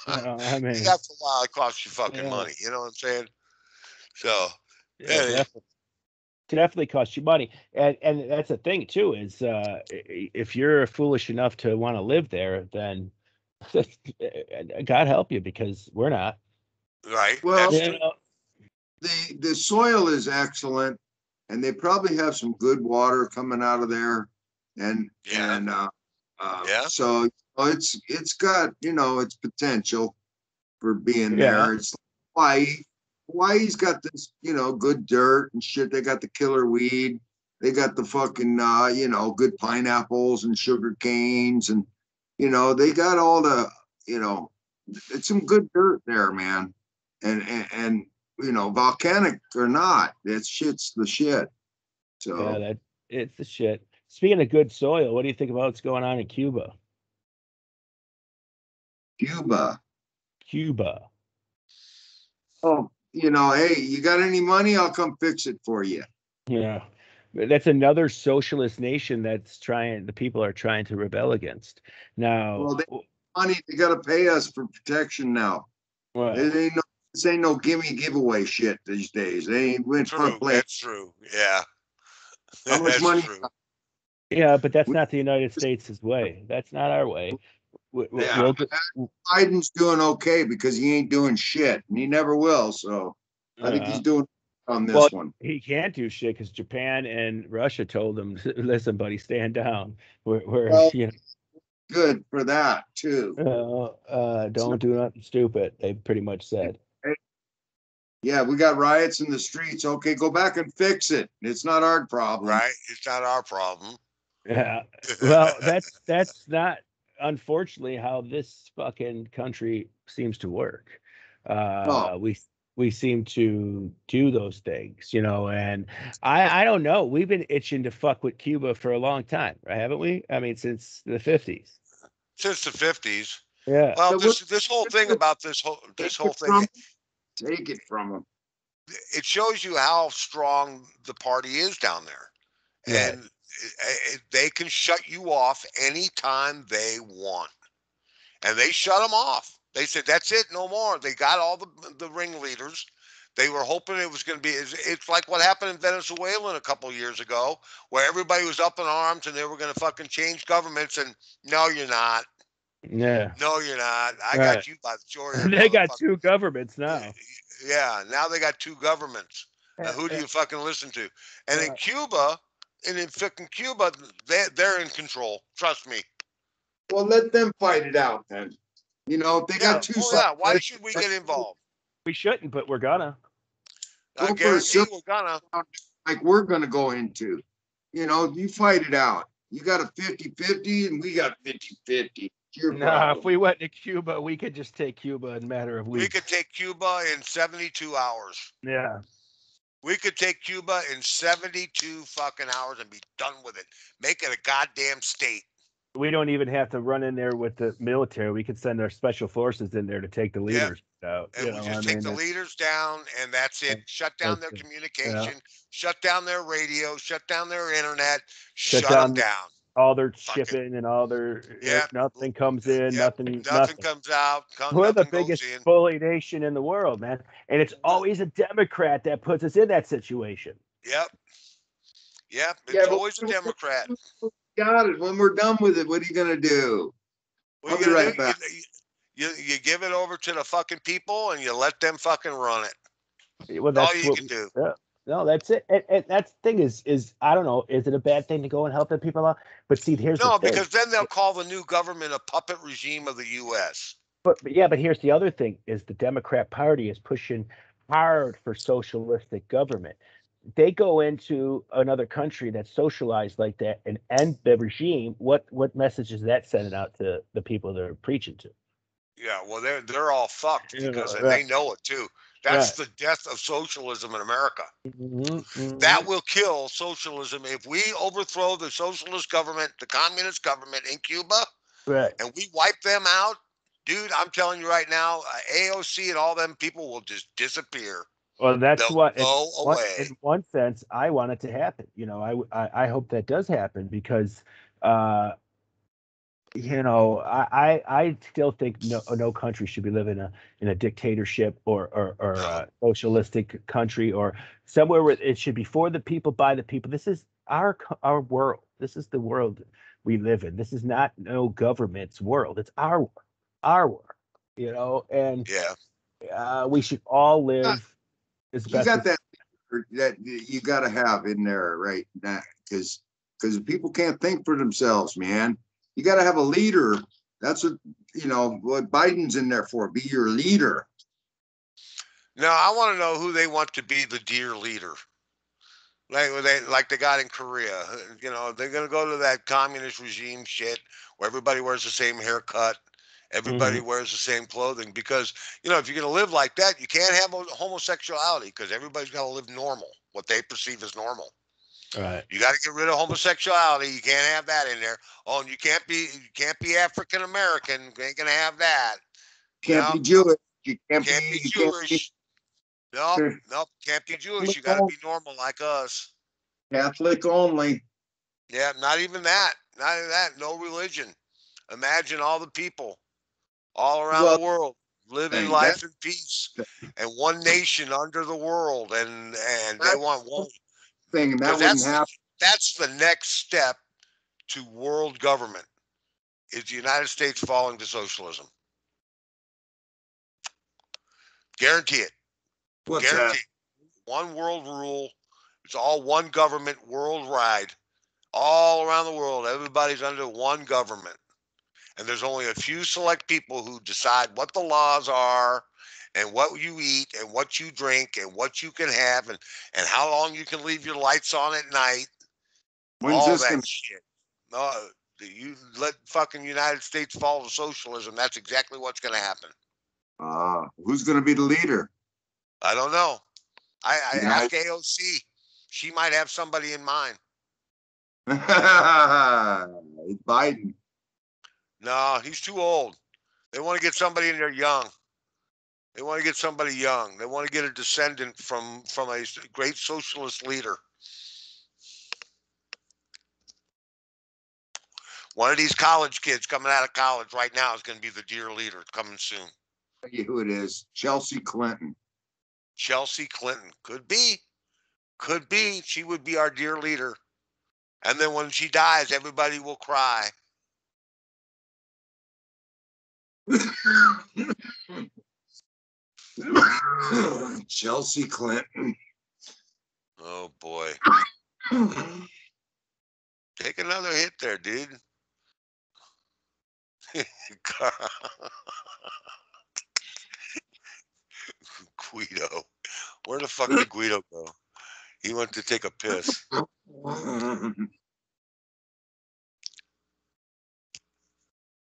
I mean, after a while, it costs you fucking money. You know what I'm saying? So, definitely costs you money, and that's the thing too. Is if you're foolish enough to want to live there, then God help you, because we're not. Right. Well, the soil is excellent, and they probably have some good water coming out of there, so it's got its potential for being there. It's like Hawaii's got this good dirt and shit. They got the killer weed. They got the fucking good pineapples and sugar canes, and they got all the it's some good dirt there, man. And volcanic or not, that shit's the shit. So it's the shit. Speaking of good soil, what do you think about what's going on in Cuba? Cuba. Oh, hey, you got any money? I'll come fix it for you. Yeah. That's another socialist nation the people are trying to rebel against. Now, well, money, they got to pay us for protection now. Right. This ain't no giveaway shit these days. They ain't went true. That's true. Yeah. How much money? True. Yeah, but that's not the United States' way. That's not our way. Biden's doing okay because he ain't doing shit, and he never will. So I think he's doing on this one. He can't do shit because Japan and Russia told him, "Listen, buddy, stand down." Good for that too. Don't do nothing stupid. They pretty much said. Yeah, we got riots in the streets. Okay, go back and fix it. It's not our problem. Right? It's not our problem. Yeah. Well, that's not, unfortunately, how this fucking country seems to work. We seem to do those things, and I don't know. We've been itching to fuck with Cuba for a long time, right? Haven't we? I mean, since the 50s. Since the 50s. Yeah. Well, this whole thing about this whole thing. Take it from them. It shows you how strong the party is down there. Right. And they can shut you off anytime they want. And they shut them off. They said, that's it, no more. They got all the ringleaders. They were hoping it was going to be, it's like what happened in Venezuela a couple of years ago, where everybody was up in arms and they were going to fucking change governments. And no, you're not. Yeah. No, you're not. I got you by the short. They got 2 governments now. Yeah, now they got 2 governments. Who do you fucking listen to? And in Cuba, they're in control. Trust me. Well, let them fight it out then. If they got 2 sides. Yeah. Why should we get involved? We shouldn't, but we're gonna. I guarantee we're gonna. Like we're gonna go into. You fight it out. You got a 50-50 and we got 50-50. If we went to Cuba, we could just take Cuba in a matter of weeks. We could take Cuba in 72 hours. Yeah. We could take Cuba in 72 fucking hours and be done with it. Make it a goddamn state. We don't even have to run in there with the military. We could send our special forces in there to take the leaders out. And we just take the leaders down, and that's it. Shut down their communication. Shut down their radio. Shut down their internet. Shut them down. All their shipping and all their nothing comes in, nothing comes out. We're the biggest bully nation in the world, man, and it's always a Democrat that puts us in that situation. Yep. Yeah, Yeah, it's always a Democrat. Got it. When we're done with it, what are you gonna do? What you gonna do? You give it over to the fucking people and you let them fucking run it. Well, That's that's all you what. can do. Yeah. No, that's it. And that's the thing is I don't know. Is it a bad thing to go and help the people out? But see, here's the No, thing. because then they'll call the new government a puppet regime of the U.S. But here's the other thing: is the Democrat Party is pushing hard for socialistic government. They go into another country that's socialized like that and end the regime. What message is that sending out to the people they're preaching to? Yeah, well, they're all fucked because, and Right, they know it too. That's right. the death of socialism in America. Hmm, That hmm. will kill socialism if we overthrow the socialist government, the communist government in Cuba, Right. and we wipe them out. Dude, I'm telling you right now, AOC and all them people will just disappear. Well, that's They'll what go away. in one sense I want it to happen. I hope that does happen because uh, I still think no country should be living in a dictatorship or No. a socialistic country or somewhere where it should be for the people by the people. This is our world. This is the world we live in. This is not no government's world. It's our world. And Yeah. we should all live as You best got as. that you got to have in there, right? That because people can't think for themselves, man. You got to have a leader. That's what Biden's in there for. Be your leader. Now I want to know who they want to be the dear leader. Like they got in Korea. They're gonna go to that communist regime shit where everybody wears the same haircut, everybody Mhm. wears the same clothing. Because if you're gonna live like that, you can't have homosexuality because everybody's got to live normal, what they perceive as normal. Right. You got to get rid of homosexuality. You can't have that in there. Oh, and you can't be African American. You ain't gonna have that. Can't No, be Jewish. You can't can't be. be You can't be Jewish. Nope, nope, can't be Jewish. Catholic You got to only. be normal like us. Catholic only. Yeah, not even that. Not even that. No religion. Imagine all the people all around the Well, world living that life in peace and one nation under the world, and they that want one thing, and because that wouldn't happen. that's the next step to world government is the United States falling to socialism. Guarantee it. What's Guarantee that? it. One world rule. It's all one government worldwide, all around the world. Everybody's under one government. And there's only a few select people who decide what the laws are and what you eat and what you drink and what you can have and how long you can leave your lights on at night. When's All this that gonna? shit. No, you let fucking United States fall to socialism. That's exactly what's going to happen. Who's gonna be the leader? I don't know. I United. ask AOC. She might have somebody in mind. Biden. No, he's too old. They want to get somebody in there young. They want to get somebody young. They want to get a descendant from a great socialist leader. One of these college kids coming out of college right now is going to be the dear leader coming soon. Tell you who it is. Chelsea Clinton. Chelsea Clinton. Could be. Could be. She would be our dear leader. And then when she dies, everybody will cry. Chelsea Clinton. Oh boy. Take another hit there, dude. Guido. Where the fuck did Guido go? He went to take a piss.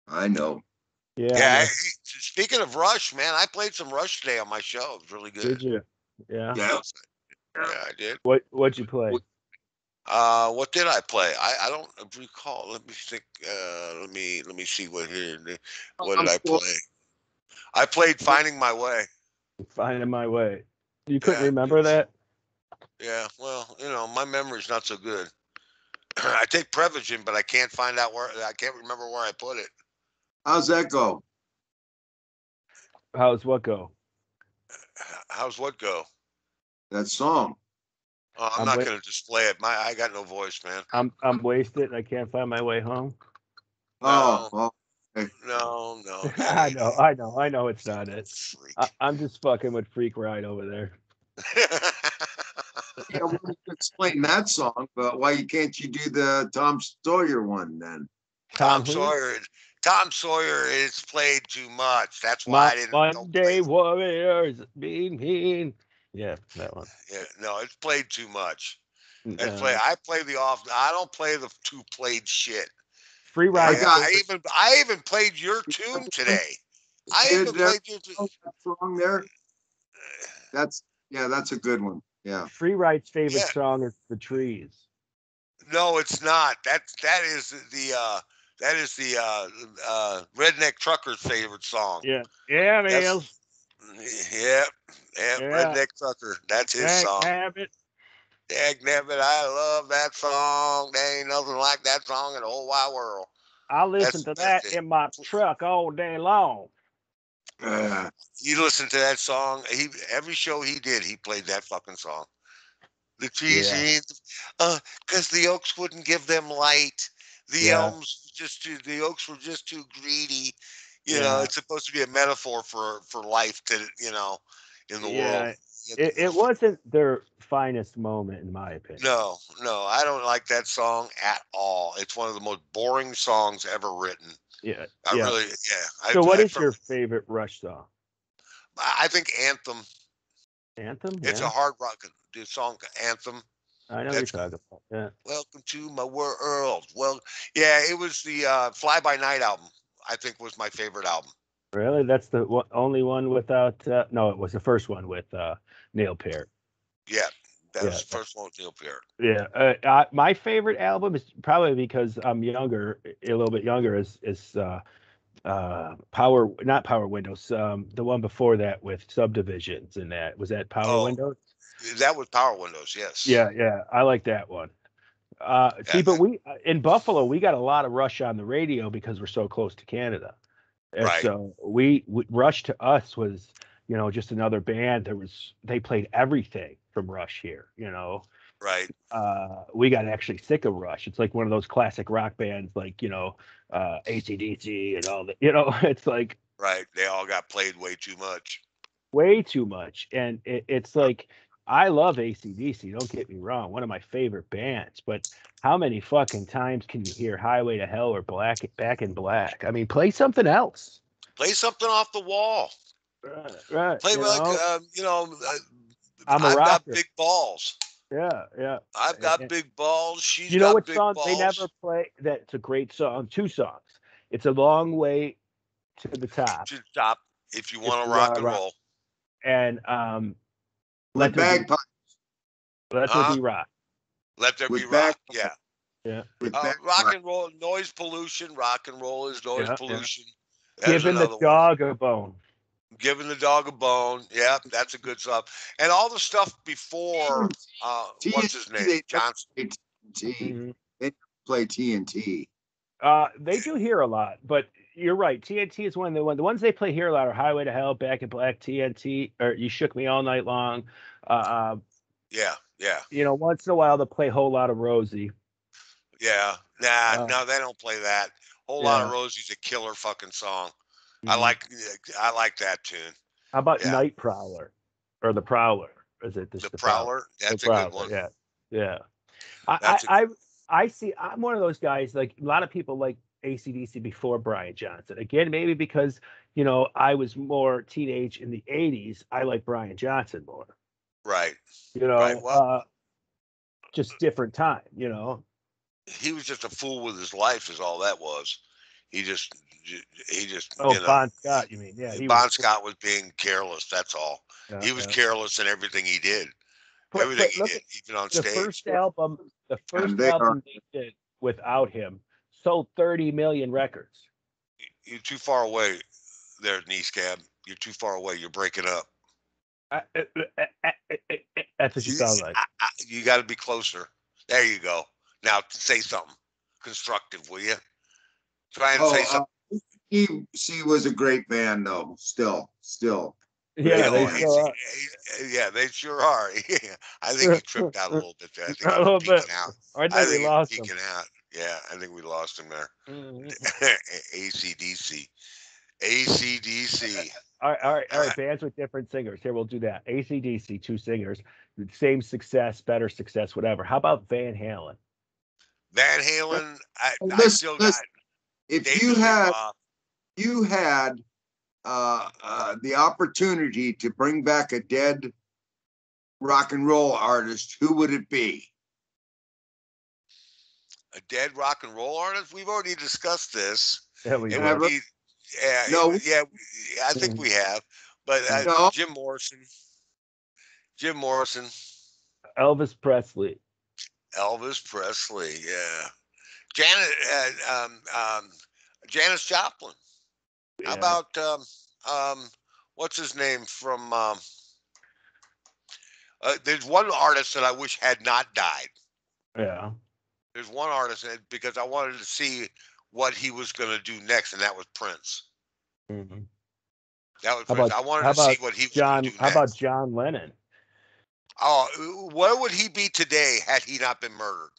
I know. Yeah, I Yeah. know. Speaking of Rush, man, I played some Rush today on my show. It was really good. Did you? Yeah. Yeah. Yeah, I did. What'd you play? What did I play? I don't recall. Let me think. Let me see what here. What did I'm I still, play? I played Finding My Way. Finding my way. You couldn't Yeah, remember that? yeah. Well, my memory's not so good. I take Prevagen, but I can't find out where. I can't remember where I put it. how's that go? How's what go? How's what go? That song. Oh, I'm not going to display it. I got no voice, man. I'm wasted. I can't find my way home. No. Oh, okay. No. I know. It's not it. I'm just fucking with Freak Ride over there. Yeah, well, you explain that song, but why can't you do the Tom Sawyer one then? Tom Sawyer is played too much. That's why I didn't. Monday Warriors being mean. Yeah, that one. Yeah, no, it's played too much. I play the off. I don't play the two played shit. Free Ride. I even played your tune today. I even played your song there. That's a good one. Yeah. Free Ride's favorite song is "The Trees." No, it's not. That is the redneck trucker's favorite song. Yeah, it is. Yeah, redneck trucker. That's his song. Dagnabbit, I love that song. There ain't nothing like that song in the whole wide world. I listen to that in my truck all day long. You listen to that song. Every show he did, he played that fucking song. The trees, because the oaks wouldn't give them light. The elms the oaks were just too greedy. You know, it's supposed to be a metaphor for life in the world. It wasn't their finest moment, in my opinion. No, I don't like that song at all. It's one of the most boring songs ever written. Yeah, So, what is your favorite Rush song? I think Anthem. Anthem. It's a hard rock song. Anthem. I know you're talking about. Yeah. Welcome to my world. Well, yeah, it was the Fly By Night album. I think was my favorite album. Really? That's the only one without. No, it was the first one with Neil Peart. Yeah, that was the first one with Neil Peart. Yeah, my favorite album is probably because I'm younger, a little bit younger. Is not Power Windows. The one before that with Subdivisions and that was that Power Windows. That was Power Windows. Yes. Yeah, I like that one. But we in Buffalo we got a lot of Rush on the radio because we're so close to Canada. And right. So we Rush to us was, just another band. They played everything from Rush here, Right. We got actually sick of Rush. It's like one of those classic rock bands, like, AC/DC and all that, it's like. Right. They all got played way too much. Way too much. And it's like, I love AC/DC, don't get me wrong, one of my favorite bands, but how many fucking times can you hear Highway to Hell or Back in Black? I mean, play something else. Play something off the wall. Right. Play I'm a I've rocker. got big balls. Yeah. I've got big balls. She's you know got what big song balls. They never play? That's a great song. Two songs. It's A Long Way to the Top. To the top, if you want to rock and roll. And Let There Be Rock. Let There Be Rock. Yeah. Rock and roll, noise pollution. Rock and roll is noise pollution. Yeah. Giving the dog a bone. Giving the dog a bone. Yeah, that's a good stuff. And all the stuff before, what's his name? Johnson. TNT. They play TNT. They do hear a lot, but you're right. TNT is one of the ones they play here a lot are Highway to Hell, Back in Black, TNT, or You Shook Me All Night Long. Yeah. Once in a while they'll play Whole Lot of Rosie. Yeah. No, they don't play that. Whole Lot of Rosie's a killer fucking song. Mm-hmm. I like that tune. How about Night Prowler or The Prowler? Is it the Prowler? That's a good one. Yeah. I see. I'm one of those guys. Like a lot of people like AC/DC before Brian Johnson. Again, maybe because I was more teenage in the '80s. I like Brian Johnson more. Right. Right. Well, just different time. He was just a fool with his life, is all that was. He just. Bon Scott, you mean? Yeah. Scott was being careless. That's all. He was careless in everything he did. Everything he did, even on stage. The first album they did without him sold 30 million records. You're too far away there, Niece Cab. You're too far away. You're breaking up. That's what you sound like. You got to be closer. There you go. Now say something constructive, will you? Try and say something. He was a great band, though. Still. Yeah, they he's, sure are. yeah, they sure are. I think he tripped out a little bit there. I think A he was little bit. peeking out. I I think we think he was lost him. peeking out. Yeah, I think we lost him there. Mhm. ACDC. ACDC. All right. Bands with different singers. Here, we'll do that. AC/DC, two singers, same success, better success, whatever. How about Van Halen? Van Halen, I Listen, still got listen, if David Lee Roth. you had the opportunity to bring back a dead rock and roll artist, who would it be? A dead rock and roll artist? We've already discussed this. Yeah, we It did. would be, No, yeah, I think we have. But no. Jim Morrison. Jim Morrison. Elvis Presley. Elvis Presley, yeah. Janet, Janis Joplin. How Yeah. about what's his name from? There's one artist that I wish had not died. Yeah. There's one artist because I wanted to see what he was going to do next, and that was Prince. Mm-hmm. That was Prince. I wanted to see what he was going to do next. How about John Lennon? Oh, where would he be today had he not been murdered?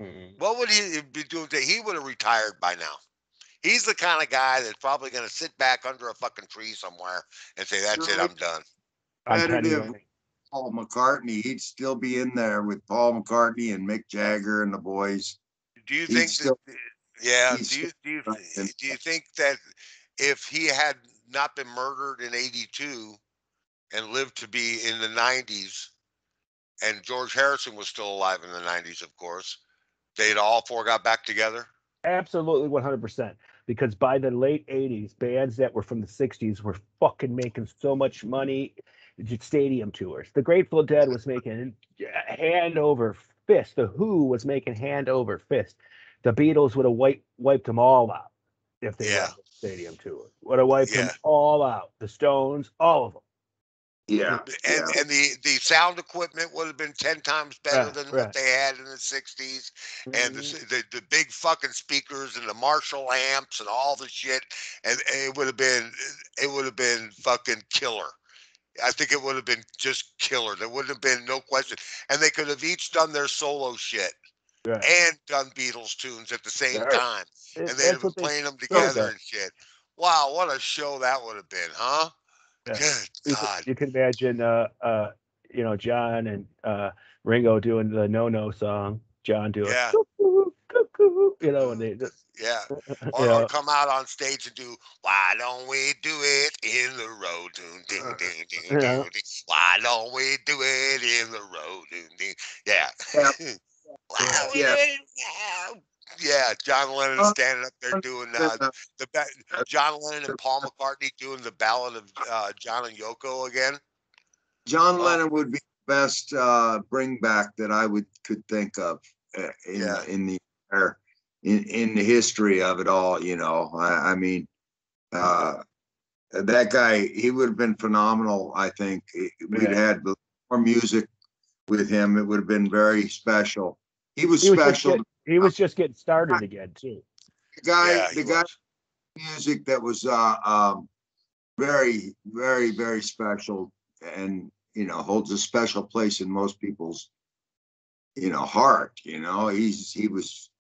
Mm-hmm. What would he be doing today? He would have retired by now. He's the kind of guy that's probably going to sit back under a fucking tree somewhere and say, "That's it, I'm done." Competitive Paul McCartney, he'd still be in there with Paul McCartney and Mick Jagger and the boys. Do you think that? Yeah. Do you think that if he had not been murdered in '82 and lived to be in the '90s, and George Harrison was still alive in the '90s, of course, they'd all four got back together? Absolutely, 100%. Because by the late 80s, bands that were from the 60s were fucking making so much money, stadium tours. The Grateful Dead was making hand over fist. The Who was making hand over fist. The Beatles would have wiped them all out if they had the stadium tour. Would have wiped them all out. The Stones, all of them. Yeah. And the sound equipment would have been 10 times better than what they had in the 60s. And the big fucking speakers and the Marshall amps and all the shit. And it would have been fucking killer. I think it would have been just killer. There wouldn't have been no question. And they could have each done their solo shit and done Beatles tunes at the same time. And they'd have been playing them together and shit. Wow, what a show that would have been, huh? Yeah. Good God. You can imagine John and Ringo doing the No song. John doing cuckoo, cuckoo, and they just or come out on stage and do "Why Don't We Do It in the Road?" Ding, ding, ding, ding, ding. Why don't we do it in the road? Ding, ding. Yeah. Yeah, John Lennon standing up there doing John Lennon and Paul McCartney doing the Ballad of John and Yoko again. John Lennon would be the best bring back that I could think of in the history of it all. I mean, that guy, he would have been phenomenal. I think we'd had more music with him. It would have been very special. He was special. He was just getting started again too. The guy, music that was very, very, very special, and holds a special place in most people's heart. He was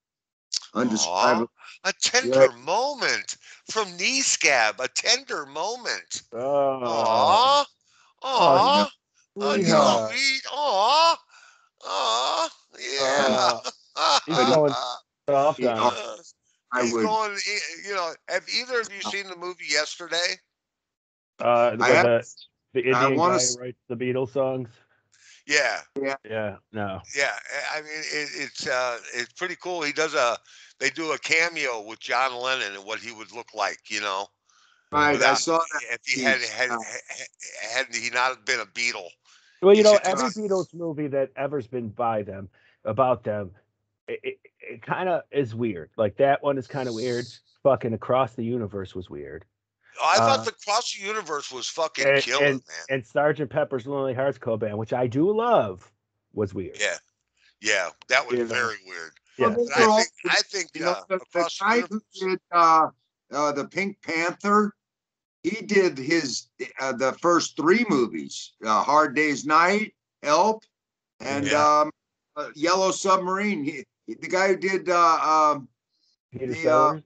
undescribable. A tender moment from Knee Scab. A tender moment. Aww. Aww. Sweet. Aww. Aww. Yeah. He's going soft on He's going, have either of you seen the movie Yesterday? The Indian guy who writes the Beatles songs. Yeah. No. Yeah, I mean it's pretty cool. They do a cameo with John Lennon and what he would look like, Right, I saw that. If he had he not been a Beatle. Well, every Beatles movie that ever's been about them, it kind of is weird. Like that one is kind of weird. Fucking Across the Universe was weird. I thought the Across the Universe was fucking killer, man. And Sgt. Pepper's Lonely Hearts Club Band, which I do love, was weird. Yeah, that was very weird. Yeah, I think the guy who did the Pink Panther, he did his the first three movies: Hard Day's Night, Help, and Yellow Submarine. The guy who did Peter Sellers.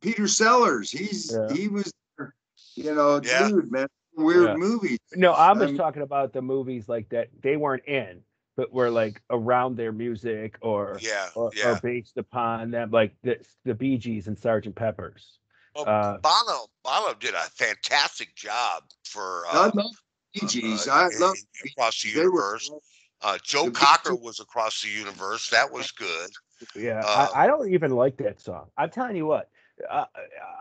Peter Sellers. He was, dude, man, weird movies. No, I'm just talking about the movies like that they weren't in, but were like around their music or based upon them, like the Bee Gees and Sgt. Pepper's. Well, Bono did a fantastic job for I love Bee Gees. I love Across the Universe. Joe Cocker was Across the Universe. That was good. Yeah, I don't even like that song. I'm telling you what.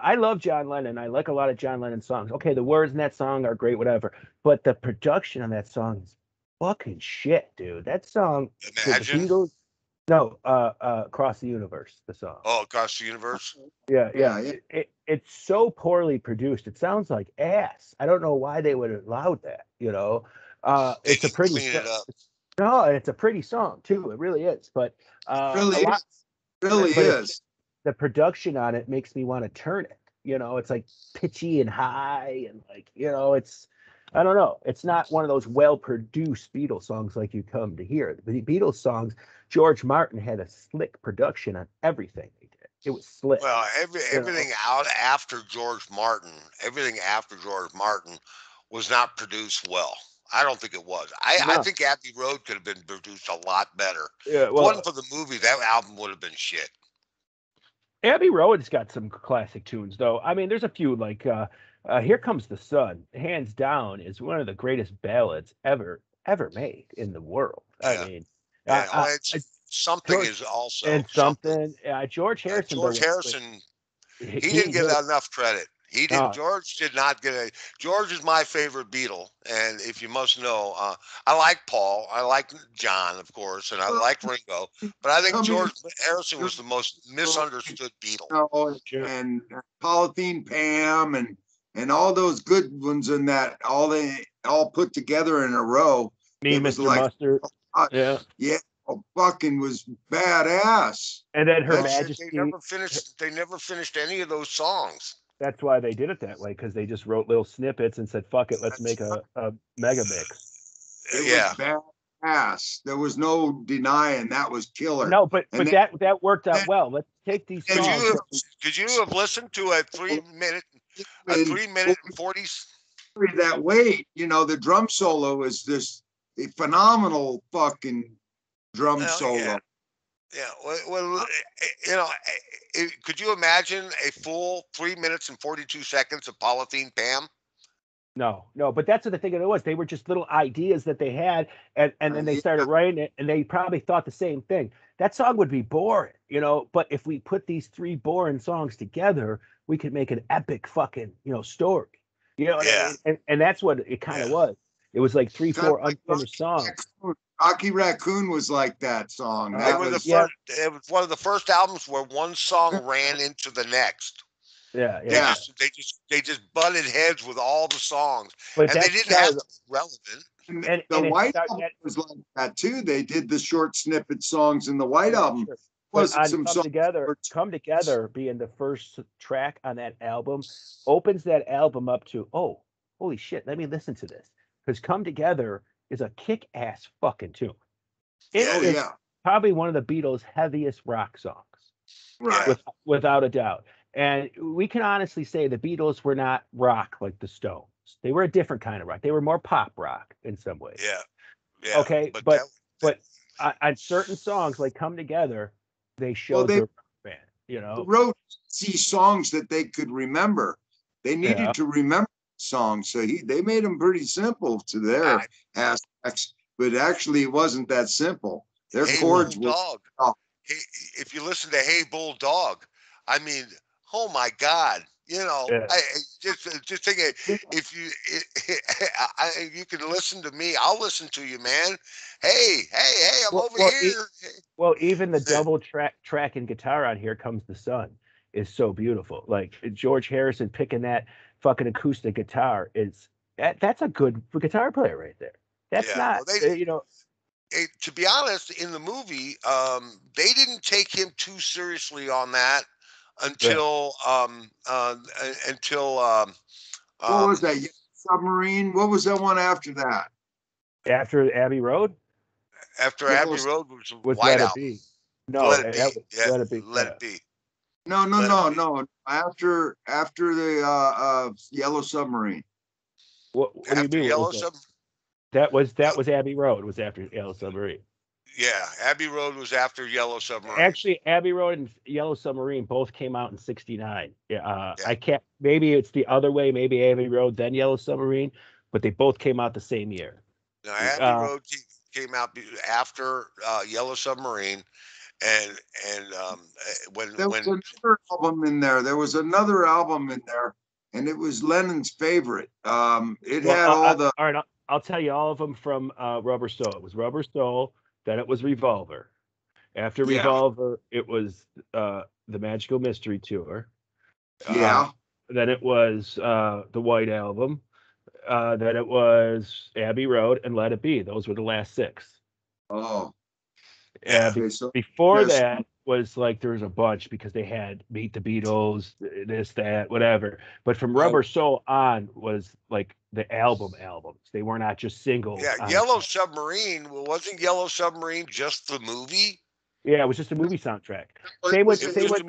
I love John Lennon. I like a lot of John Lennon songs. Okay, the words in that song are great, whatever. But the production on that song is fucking shit, dude. That song, Imagine. The Beatles. No, Across the Universe, the song. Oh, Across the Universe. Yeah. It's so poorly produced. It sounds like ass. I don't know why they would have allowed that. It's a pretty. Clean it up. No, and it's a pretty song too. It really is. But it really is. The production on it makes me want to turn it. It's like pitchy and high, and like it's. I don't know. It's not one of those well-produced Beatles songs like you come to hear. The Beatles songs, George Martin had a slick production on everything they did. It was slick. Well, everything after George Martin was not produced well. I don't think it was. I think Abbey Road could have been produced a lot better. Yeah, if it wasn't for the movie, that album would have been shit. Abbey Road's got some classic tunes, though. I mean, there's a few like Here Comes the Sun, hands down, is one of the greatest ballads ever made in the world. Yeah. I mean, Something is also and something. George Harrison. George Harrison, he didn't get enough credit. He didn't. George did not get a. George is my favorite Beatle, and if you must know, I like Paul, I like John, of course, and I like Ringo, but I think George Harrison was the most misunderstood Beatle. And Polythene Pam and all those good ones in that, all put together in a row. Me, Mr. Mustard. Yeah. Fucking was badass. And then Her Majesty. They never finished any of those songs. That's why they did it that way, because they just wrote little snippets and said, "Fuck it, let's make a mega mix." It was badass. There was no denying that was killer. No, but that worked out well. Let's take these songs. Could you have listened to a 3 minute and 40? That weight, the drum solo is this phenomenal fucking drum solo. Yeah, well, could you imagine a full 3 minutes and 42 seconds of Polythene Pam? No, but that's the thing it was. They were just little ideas that they had, and then they started writing it, and they probably thought the same thing. That song would be boring, but if we put these three boring songs together, we could make an epic fucking, story. And that's what it kind of was. It was like 3-4 unfinished songs. Rocky Raccoon was like that song. It was one of the first albums where one song ran into the next. Yeah. They just butted heads with all the songs, and they didn't have to be relevant. And the White Album was like that too. They did the short snippet songs in the White Album. Come Together being the first track on that album opens that album up to, oh, holy shit, let me listen to this. Because Come Together is a kick-ass fucking tune. It is probably one of the Beatles' heaviest rock songs. Right. Without a doubt. And we can honestly say the Beatles were not rock like the Stones. They were a different kind of rock. They were more pop rock in some ways. Yeah. Okay, but on certain songs like Come Together, they showed their band, They wrote songs that they could remember. They needed to remember songs, so they made them pretty simple to their aspects, but actually it wasn't that simple. Their chords were if you listen to Hey Bulldog, I mean, oh my God, I just think if you can listen to me, I'll listen to you, man. Hey, I'm over here. Even the double track and guitar on Here Comes the Sun is so beautiful. Like George Harrison picking that fucking acoustic guitar that's a good guitar player right there. That's not, to be honest, in the movie, they didn't take him too seriously on that until What was that? Submarine? What was that one after that? After Abbey Road? After Abbey Road was Let White It Album. Be. No, Let It Be. Yeah, Let It Be. Let It Be. No. After the Yellow Submarine. What do you mean? Yellow Submarine? That was Abbey Road. It was after Yellow Submarine. Yeah, Abbey Road was after Yellow Submarine. Actually, Abbey Road and Yellow Submarine both came out in '69. I can't. Maybe it's the other way. Maybe Abbey Road then Yellow Submarine, but they both came out the same year. No, Abbey Road came out after Yellow Submarine, and when there was another album in there. There was another album in there, and it was Lennon's favorite. It had all the. All right, I'll tell you all of them from Rubber Soul. It was Rubber Soul. Then it was Revolver. After Revolver, it was the Magical Mystery Tour. Then it was the White Album. Then it was Abbey Road and Let It Be. Those were the last 6. Oh. Before that was like there was a bunch because they had Meet the Beatles, this, that, whatever. But from Rubber Soul on was like the albums. They were not just singles. Yeah, Yellow Submarine. Wasn't Yellow Submarine just the movie? Yeah, it was just a movie soundtrack. Same with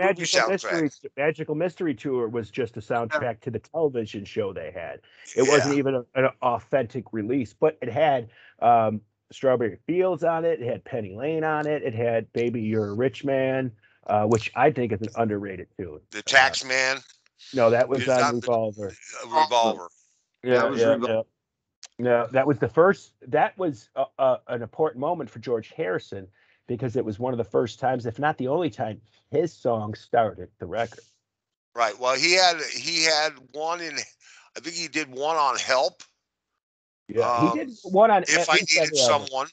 Magical Mystery Tour was just a soundtrack to the television show they had. It wasn't even an authentic release, but it had Strawberry Fields on it. It had Penny Lane on it. It had Baby You're a Rich Man, which I think is an underrated tune. The Tax Man. No, that was on Revolver. Revolver. Yeah, that was the first. That was an important moment for George Harrison because it was one of the first times, if not the only time, his song started the record. Right. Well, he had one in. I think he did one on Help. Yeah, he did one on If I Needed Someone.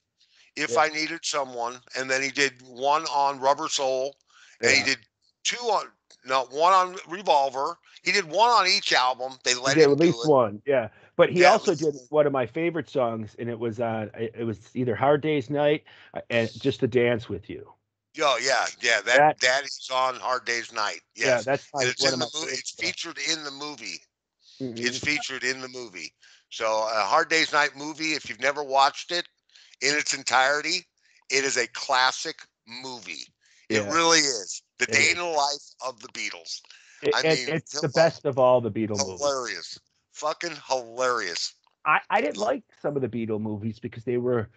I Needed Someone, and then he did one on Rubber Soul, and he did one on Revolver. He did one on each album. They let him do it. One, yeah. But he also did one of my favorite songs, and it was either Hard Day's Night and Just to Dance with You. Oh yeah. That is on Hard Day's Night. Yes. Yeah, that's it's in the movie. It's featured in the movie. Mm-hmm. It's featured in the movie. So a Hard Day's Night movie, if you've never watched it in its entirety, it is a classic movie. It really is. The day in the life of the Beatles. It's the best of all the Beatles movies. Hilarious. Fucking hilarious. I didn't like some of the Beatle movies because they were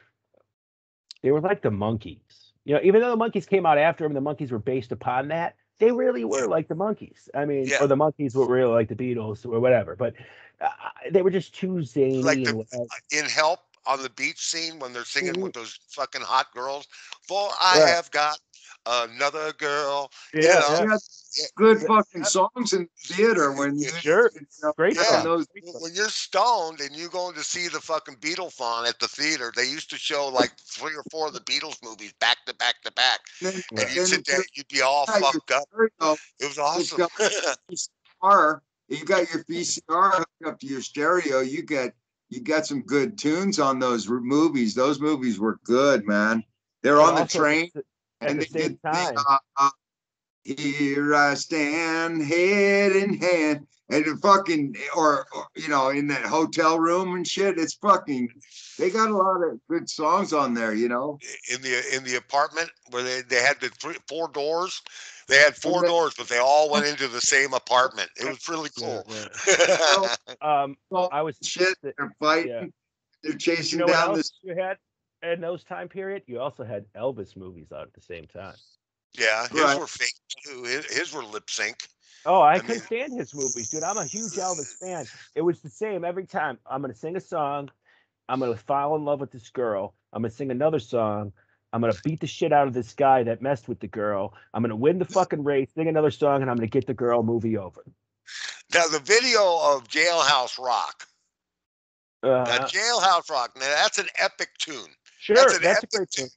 like the Monkees. You know, even though the Monkees came out after them, the Monkees were based upon that. They really were like the Monkees. I mean, or the Monkees were really like the Beatles or whatever. But they were just too zany. Like in Help on the beach scene when they're singing with those fucking hot girls. For I have got another girl. Good fucking songs in theater when great songs. When you're stoned and you're going to see the fucking Beatle-thon at the theater, they used to show like 3 or 4 of the Beatles movies back to back to back, and you'd sit there, you'd be all fucked up. It was awesome. You got your VCR hooked up to your stereo. You got some good tunes on those movies. Those movies were good, man. They're on the train. And they did time. Here I stand, head in hand, and fucking, or in that hotel room and shit. It's fucking. They got a lot of good songs on there, In the apartment where they had the 4 doors. They had 4 doors, but they all went into the same apartment. It was really cool. I was shit. They're fighting. Yeah. They're chasing down this. You had in those time period. You also had Elvis movies out at the same time. Yeah, his were fake too. His were lip sync. Oh, I couldn't stand his movies, dude. I'm a huge Elvis fan. It was the same every time. I'm gonna sing a song. I'm gonna fall in love with this girl. I'm gonna sing another song. I'm gonna beat the shit out of this guy that messed with the girl. I'm gonna win the fucking race, sing another song, and I'm gonna get the girl. Movie over. Now the video of Jailhouse Rock. Jailhouse Rock. Now that's an epic tune. Sure, that's a great tune.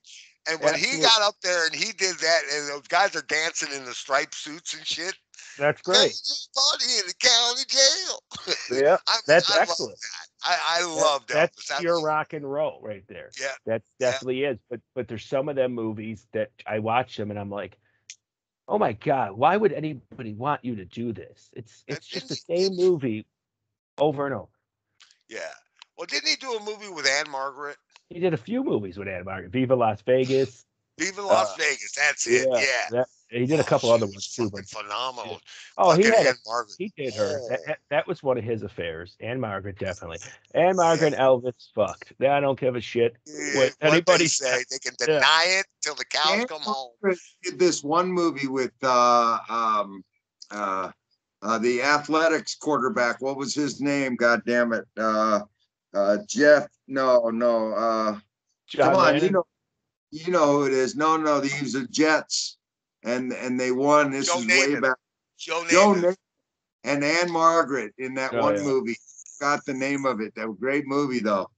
And when he got up there and he did that, and those guys are dancing in the striped suits and shit. That's great. Body in the county jail. Yeah, that's excellent. I love that. That's pure rock and roll right there. Yeah, that definitely is. But there's some of them movies that I watch them and I'm like, oh my god, why would anybody want you to do this? It's just the same movie over and over. Yeah. Well, didn't he do a movie with Anne Margaret? He did a few movies with Anne Margaret. Viva Las Vegas. Viva Las Vegas. That's it. Yeah. He did a couple she other ones was too, fucking but phenomenal. oh, Fucking Anne Margaret. he did her. Oh, That was one of his affairs. Anne Margaret, definitely. Anne Margaret yeah. and Elvis fucked. I don't give a shit what What anybody they say. They can yeah. deny it till the cows Anne come home. Margaret did this one movie with the athletics quarterback. What was his name? God damn it. Jeff. No. John Come on, Lennon? you know who it is. No, he was the Jets, and they won. This Joe is Namath. way back. Joe Joe Namath. and Anne Margaret in that Oh, one yeah. movie. Got the name of it. That was a great movie though.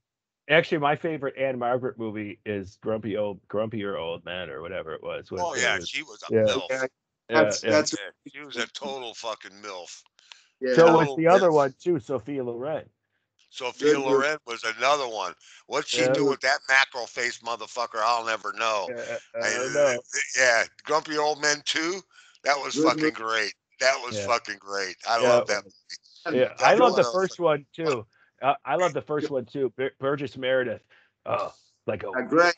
Actually, my favorite Anne Margaret movie is Grumpier Old Man or whatever it was. Oh yeah, she was a yeah. MILF. Yeah, that's She was a total fucking MILF. yeah. So was the other MILF. one too, Sophia Loren. Sophia Good Loren was another one. What she Yeah. do with that mackerel face motherfucker, I'll never know. I know. Yeah, Grumpy Old Men 2, that was Good fucking movie. great. That was Yeah. fucking great. I Yeah, love that movie. Yeah, I love the What first else? one too. I love the first one too. Burgess Meredith. Oh, like a Great.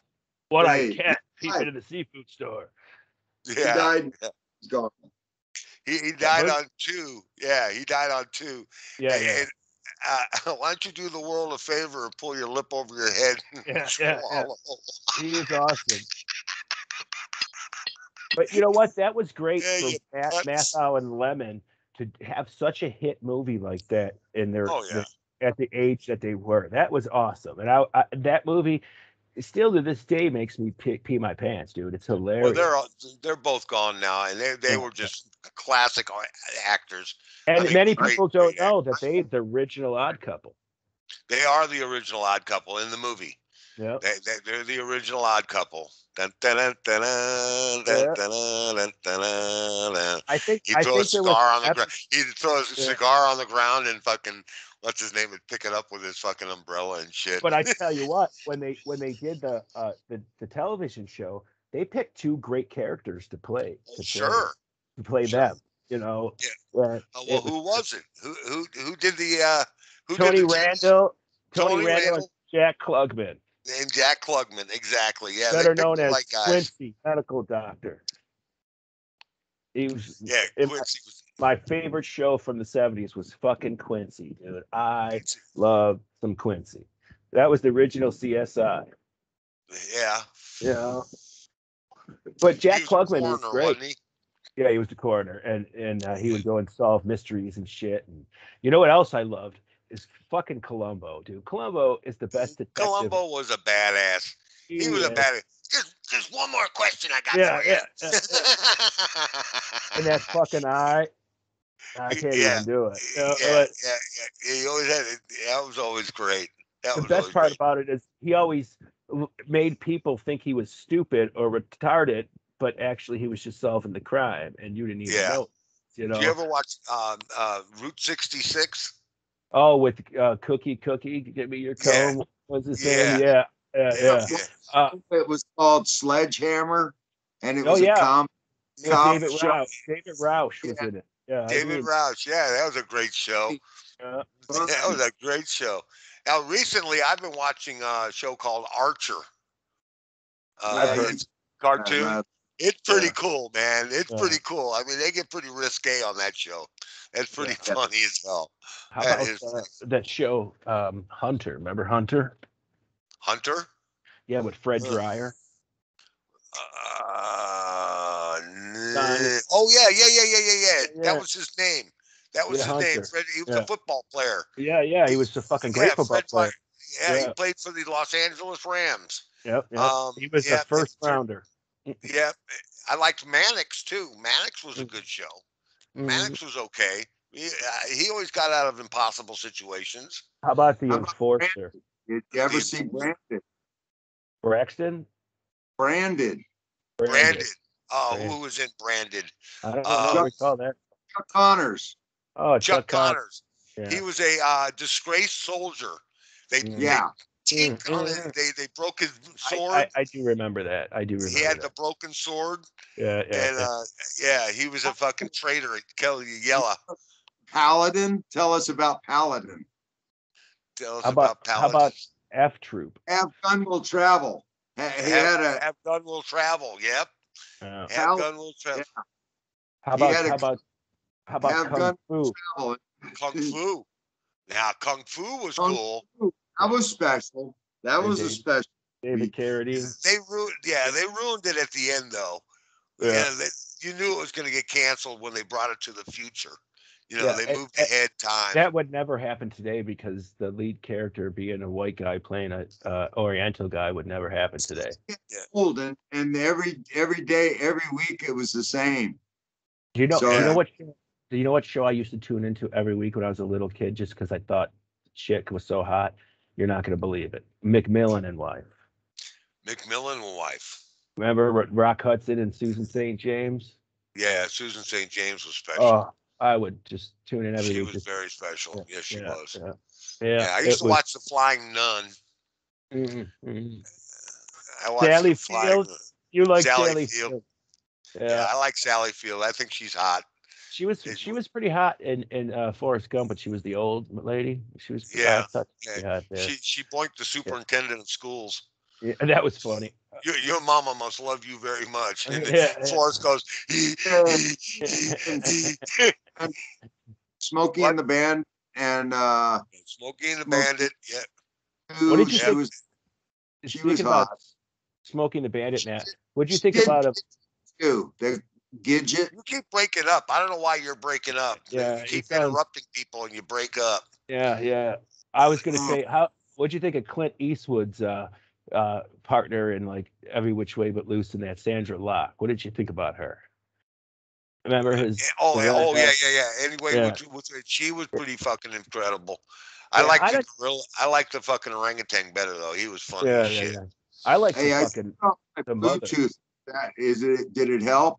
what I Great. can't peep into the seafood store. He Yeah. died. He's gone. He died on 2. Yeah, he died on 2. Yeah, And, why don't you do the world a favor and pull your lip over your head and Yeah. swallow? He was awesome. But you know what? That was great Yeah, for you Matt nuts. Matthau and Lemon to have such a hit movie like that in their Oh, yeah. at the age that they were. That was awesome. And I that movie still to this day makes me pee my pants, dude. It's hilarious. Well, they're both gone now, and they were just classic actors. And many people don't know actors. that they're the original Odd Couple. They are the original Odd Couple in the movie. Yeah, They're the original Odd Couple. Dun, dun, dun, dun, dun, dun, dun, dun, dun, dun. He'd throw a cigar on the ground. He'd throw a cigar on the ground and fucking what's his name would pick it up with his fucking umbrella and shit. But I tell you what, when they did the television show, they picked two great characters to play. To play them. You know. Yeah. Well, who was it? Who did the? Who Tony did the Randall. Tony Randall and Jack Klugman. And Jack Klugman, exactly. Yeah, better known as Quincy, medical doctor. He was Quincy was my favorite show from the 70s was fucking Quincy, dude. I love some Quincy. That was the original CSI. Yeah. Yeah. But Jack Klugman was great. Wasn't he? Yeah, he was the coroner, and he would go and solve mysteries and shit. And you know what else I loved is fucking Columbo, dude. Columbo is the best detective. Columbo was a badass. He was a badass. Just one more question I got for you. And that fucking eye. I can't even do it. Yeah. He always had it. That was always great. The best part about it is he always made people think he was stupid or retarded, but actually he was just solving the crime, and you didn't even know. You know. Did you ever watch Route 66? Oh, with Cookie, give me your comb. Yeah. What's his name? Yeah. It was called Sledgehammer, and it was a cop David show. Roush. David Roush was in it. Yeah, David Roush. Yeah, that was a great show. That was a great show. Now, recently, I've been watching a show called Archer. It's a cartoon. It's pretty cool, man. It's pretty cool. I mean, they get pretty risque on that show. That's pretty funny as hell. How about that show, Hunter? Remember Hunter? Hunter? Yeah, with Fred Dryer. Oh yeah. That was his name. That was his name. Fred, he was a football player. Yeah. He was a fucking great football player. He played for the Los Angeles Rams. Yep. He was the first rounder. Yeah. I liked Mannix too. Mannix was a good show. Mannix was okay. He always got out of impossible situations. How about the Enforcer? Did you ever see Brandon? Braxton? Branded. Oh, who was in Branded? I don't recall that. Chuck Connors. Oh, Chuck Connors. Yeah. He was a disgraced soldier. They broke his sword. I do remember that. He had the broken sword. Yeah. And he was a fucking traitor. Kelly Yella. Paladin. Tell us about Paladin. Tell us How about about Paladin. how about F Troop? Have Gun Will Travel. He had a Have Gun Will Travel. Yep. Yeah. Have Gun Will Travel. Yeah. How He had about Have Kung Gun Fu? Travel. Kung Fu. Now, Kung Fu was Kung cool. Fu. That was special. That was a special. David Carradine. They ruined it at the end, though. Yeah. You knew it was going to get canceled when they brought it to the future. Yeah, they moved ahead time. That would never happen today because the lead character being a white guy playing a Oriental guy would never happen today. Yeah. Old and every day, every week, it was the same. Do you know what show I used to tune into every week when I was a little kid just because I thought chick was so hot? You're not going to believe it. McMillan and Wife. McMillan and Wife. Remember Rock Hudson and Susan St. James? Yeah, Susan St. James was special. Oh, I would just tune in every week. She was very special. Yeah, Yes, she was. Yeah, I used to watch The Flying Nun. I watched Sally Field. You like Sally Field? Yeah, I like Sally Field. I think she's hot. She was pretty hot in Forrest Gump, but she was the old lady. She was She boinked the superintendent of schools. Yeah, that was funny. Your mama must love you very much. And Forrest goes, Smokey and the Band and Smokey and the Bandit. Yeah. What did you think? She was hot. Smokey and the Bandit, Matt. What'd you think about him? The Gidget. You keep breaking up. I don't know why you're breaking up. Yeah, you keep interrupting people and you break up. Yeah. I was gonna say, what'd you think of Clint Eastwood's partner in like Every Which Way But Loose in that Sandra Locke? What did you think about her? Remember his? Yeah. Anyway, she was pretty fucking incredible. I liked the gorilla. I liked the fucking orangutan better though. He was funny as shit. Yeah. I like the Bluetooth. That is it. Did it help?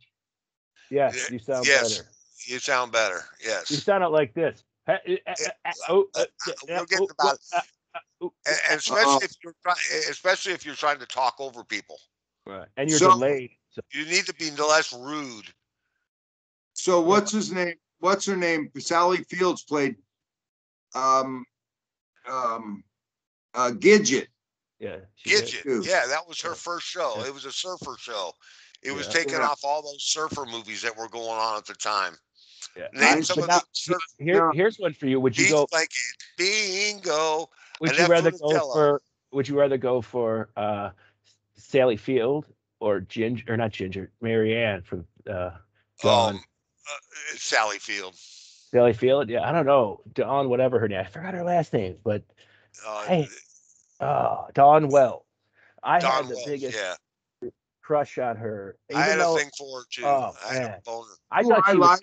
Yes, you sound better. You sound better. Yes. You sounded like this. We'll get about it. And especially if you're trying to talk over people. Right. And you're delayed. So. You need to be less rude. So what's his name? What's her name? Sally Fields played Gidget. Yeah. Gidget. Yeah, that was her first show. Yeah. It was a surfer show. It was taking off all those surfer movies that were going on at the time. Yeah. Name some of here's one for you. Would you go like bingo? Would you rather go for Sally Field or Ginger, or not Ginger, Marianne from Dawn? Sally Field. Sally Field? Yeah, I don't know. Dawn, whatever her name. I forgot her last name, but Dawn Wells. I had the biggest crush on her. I had a thing for her too. I had a boner. I thought she was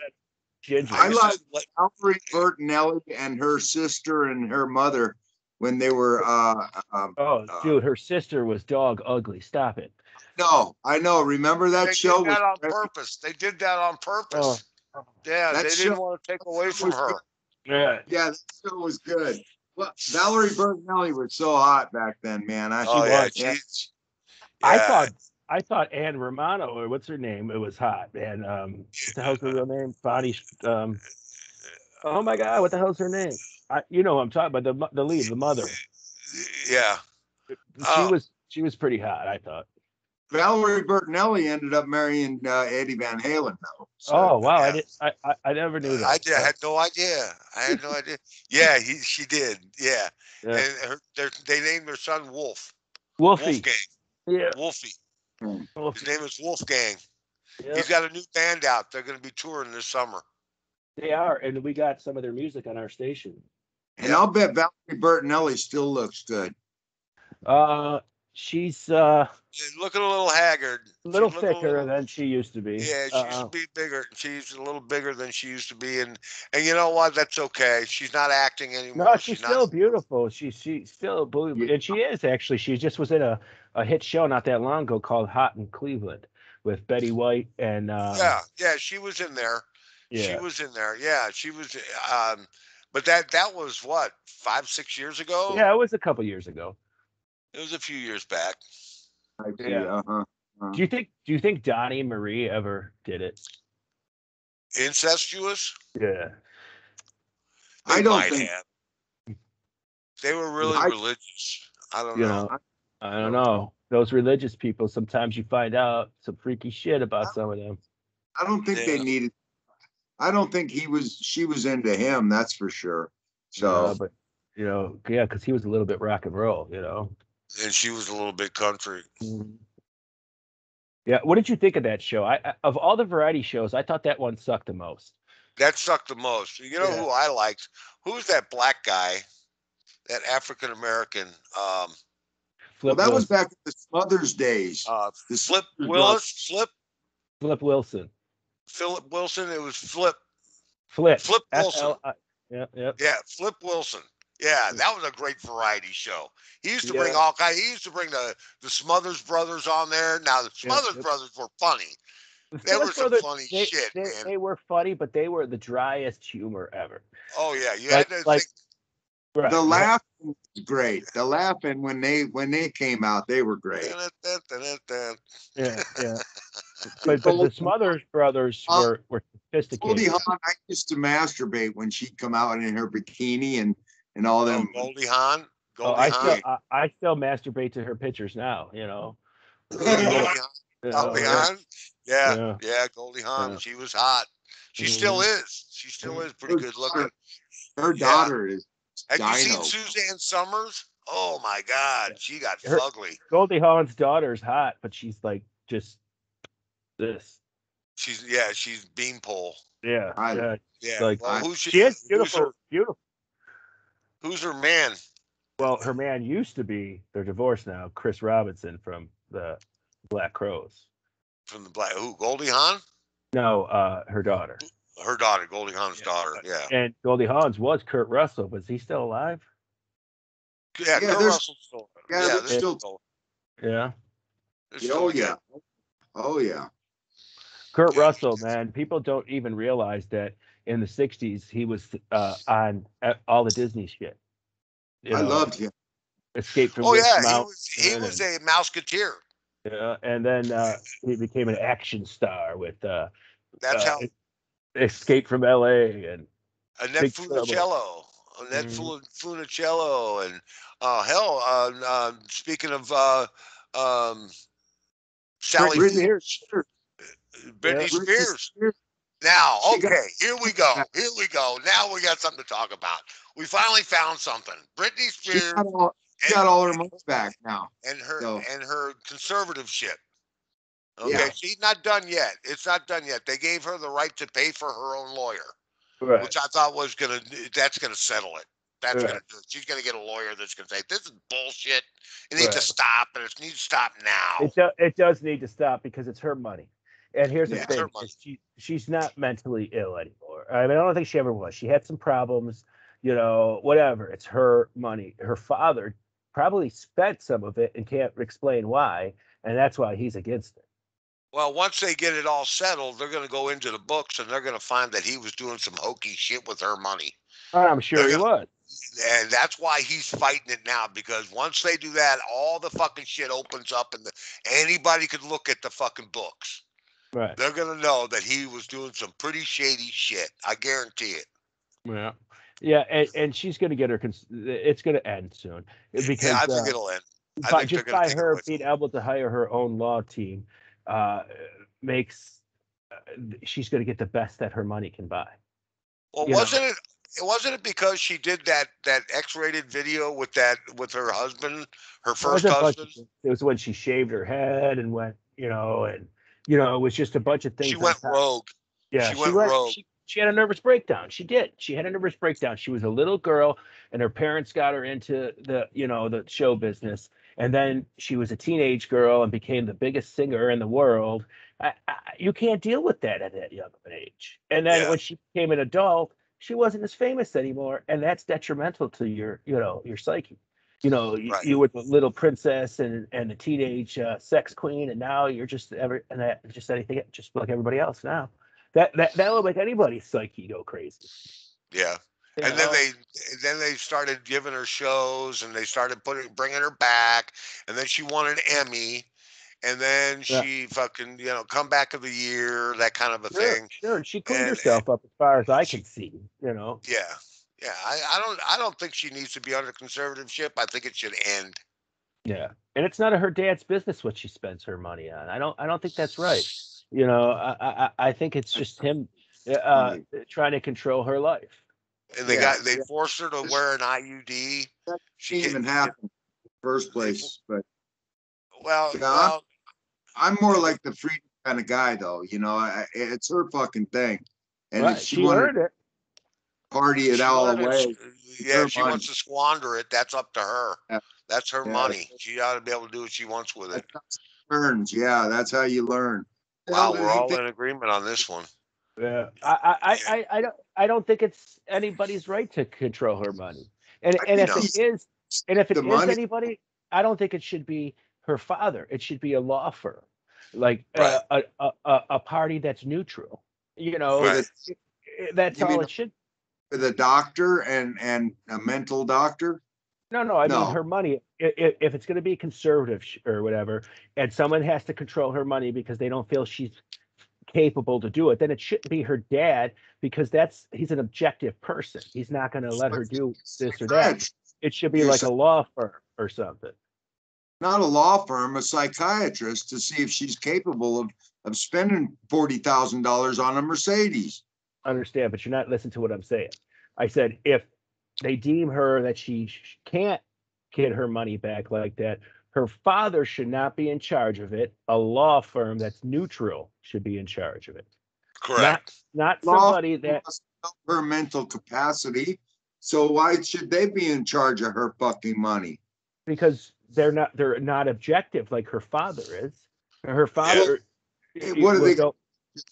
Ginger. I like Valerie Bertinelli and her sister and her mother when they were. Dude, her sister was dog ugly. Stop it. No, I know. Remember that show? They did that on purpose. They did that on purpose. Yeah, they didn't want to take away from her. Yeah, that show was good. Well, Valerie Bertinelli was so hot back then, man. I thought Anne Romano, or what's her name? It was hot, man. What the hell's her real name? Bonnie. Oh my God, what the hell's her name? You know what I'm talking about, the lead, the mother. Yeah. She was pretty hot, I thought. Valerie Bertinelli ended up marrying Eddie Van Halen, though. So, wow! Yeah. I never knew that. I had no idea. Yeah, she did. Yeah. And they named their son Wolf. Wolfgang. Yeah. Wolfie. His name is Wolfgang. Yep. He's got a new band out. They're going to be touring this summer. They are, and we got some of their music on our station. And I'll bet Valerie Bertinelli still looks good. She's looking a little haggard. A little thicker than she used to be. Yeah, she used to be bigger. She's a little bigger than she used to be, and you know what? That's okay. She's not acting anymore. No, she's still beautiful. She's still beautiful, and she is actually. She just was in a hit show not that long ago called Hot in Cleveland with Betty White and. She was in there. Yeah. She was in there. Yeah, she was. But that was what, 5-6 years ago? Yeah, it was a couple years ago. It was a few years back. Yeah. Do you think Donnie Marie ever did it? Incestuous? Yeah. I don't think. They were really religious. I don't know. I don't know. Those religious people, sometimes you find out some freaky shit about some of them. I don't think they needed. I don't think she was into him. That's for sure. So, yeah, but because he was a little bit rock and roll, and she was a little bit country. Mm-hmm. Yeah. What did you think of that show? I of all the variety shows, I thought that one sucked the most. That sucked the most. You know who I liked? Who's that black guy? That African American. Well, that was back in the Smothers days. Flip Willis. Flip Wilson. Philip Wilson. It was Flip. Flip Wilson. Yeah. Flip Wilson. Yeah, that was a great variety show. He used to bring He used to bring the Smothers Brothers on there. Now the Smothers Brothers were funny. They were some funny shit, man. They were funny, but they were the driest humor ever. Oh yeah, you had to think. Right, the laughing was great. The laughing when they came out, they were great. Yeah. But the Smothers Brothers were sophisticated. Goldie Hawn, I used to masturbate when she'd come out in her bikini and all them. Goldie Hawn. I still masturbate to her pictures now. Goldie Hawn. Yeah, Goldie Hawn. Yeah. She was hot. She still is. She still is pretty good looking. Her daughter is. Have you seen Suzanne Summers? Oh my God, she got fugly. Goldie Hawn's daughter's hot, but she's like just this. She's beanpole. Yeah. Like, she is beautiful. Beautiful. Who's her man? Well, her man used to be. They're divorced now. Chris Robinson from the Black Crowes. From the who? Goldie Hawn? No, her daughter. Her daughter, Goldie Hawn's daughter. Yeah. And Goldie Hawn's was Kurt Russell. Was he still alive? Yeah, Kurt Russell's still. Yeah, they're still. Yeah. Oh yeah. Kurt Russell, man. People don't even realize that in the '60s he was on all the Disney shit. I loved him. Escape from. Oh yeah, he was a Mouseketeer. Yeah, and then he became an action star with. That's how. Escape from L.A. and Annette Funicello. Funicello, and speaking of Sally Britney Spears. Now, okay, here we go. Now we got something to talk about. We finally found something. Britney Spears got all her money back now, and her conservativeship. Okay, she's not done yet. It's not done yet. They gave her the right to pay for her own lawyer, which I thought that's gonna settle it. That's gonna do it. She's gonna get a lawyer that's gonna say, this is bullshit. It needs to stop, and it needs to stop now. It does need to stop because it's her money. And here's the thing: she's not mentally ill anymore. I mean, I don't think she ever was. She had some problems, whatever. It's her money. Her father probably spent some of it and can't explain why, and that's why he's against it. Well, once they get it all settled, they're going to go into the books and they're going to find that he was doing some hokey shit with her money. I'm sure he was. And that's why he's fighting it now, because once they do that, all the fucking shit opens up and anybody could look at the fucking books. Right. They're going to know that he was doing some pretty shady shit. I guarantee it. Yeah. Yeah, and she's going to get her. It's going to end soon. Because, I think it'll end. Just by her being able to hire her own law team, makes she's going to get the best that her money can buy. Well, wasn't it because she did that X-rated video with her husband, her first husband? It was when she shaved her head and went, it was just a bunch of things. She went rogue. Yeah, she went rogue. She had a nervous breakdown. She did. She had a nervous breakdown. She was a little girl, and her parents got her into the show business. And then she was a teenage girl and became the biggest singer in the world. You can't deal with that at that young of an age. And then when she became an adult, she wasn't as famous anymore, and that's detrimental to your psyche. You were the little princess and the teenage sex queen, and now you're just anything, just like everybody else now. That'll make anybody's psyche go crazy. Yeah. And then they started giving her shows, and they started bringing her back, and then she won an Emmy, and then she fucking comeback of the year, that kind of a thing. Sure, and she cleaned herself up as far as I can see. Yeah, Yeah, I don't think she needs to be under conservatorship. I think it should end. Yeah, and it's none of her dad's business what she spends her money on. I don't think that's right. You know, I think it's just him trying to control her life. And they Yeah. forced her to wear an IUD. That She didn't even happen in the first place. But well, yeah, well, I'm more like the Freeking kind of guy, though. You know, it's her fucking thing, and if Right, she she wanted earned it. to party it she all wanted, away, it's yeah, her if she money. wants to squander it, that's up to her. Yeah, That's her yeah, money. She ought to be able to do what she wants with it. that's how she learns. Yeah, that's how you learn. The hell Wow, did we're he all think? in agreement on this one. Yeah, Yeah, I don't think it's anybody's right to control her money. And I and think if no, it he's is, and if it the is money. anybody, I don't think it should be her father. It should be a law firm, like right, a party that's neutral. You With know, right. a, that's you all mean it should. with a doctor and a mental doctor? No, no, I mean No. her money. If it's going to be conservative or whatever, and someone has to control her money because they don't feel she's capable to do it, then it shouldn't be her dad because he's an objective person. He's not going to let her do this or that. Psychiatrist. It should be You're like a law firm or something. not a law firm, a psychiatrist to see if she's capable of spending $40,000 on a Mercedes. Understand, but you're not listening to what I'm saying. I said if they deem her that she can't get her money back like that, her father should not be in charge of it. A law firm that's neutral should be in charge of it. Not Correct. not Law somebody firm that must know her mental capacity. So why should they be in charge of her fucking money? because they're not objective like her father is. Her Yeah. Well, father what do would they go,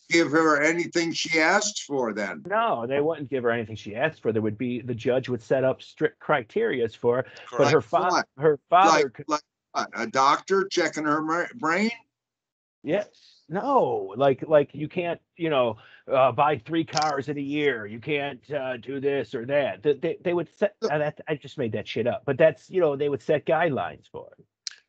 give her anything she asked for then? no, they wouldn't give her anything she asked for. There would be the judge would set up strict criterias for her, but Correct. What? her Like, father could, like what? A doctor checking her brain? yeah, no, like you can't, buy 3 cars in a year. You can't do this or that. They would set that. I just made that shit up, but that's they would set guidelines for it.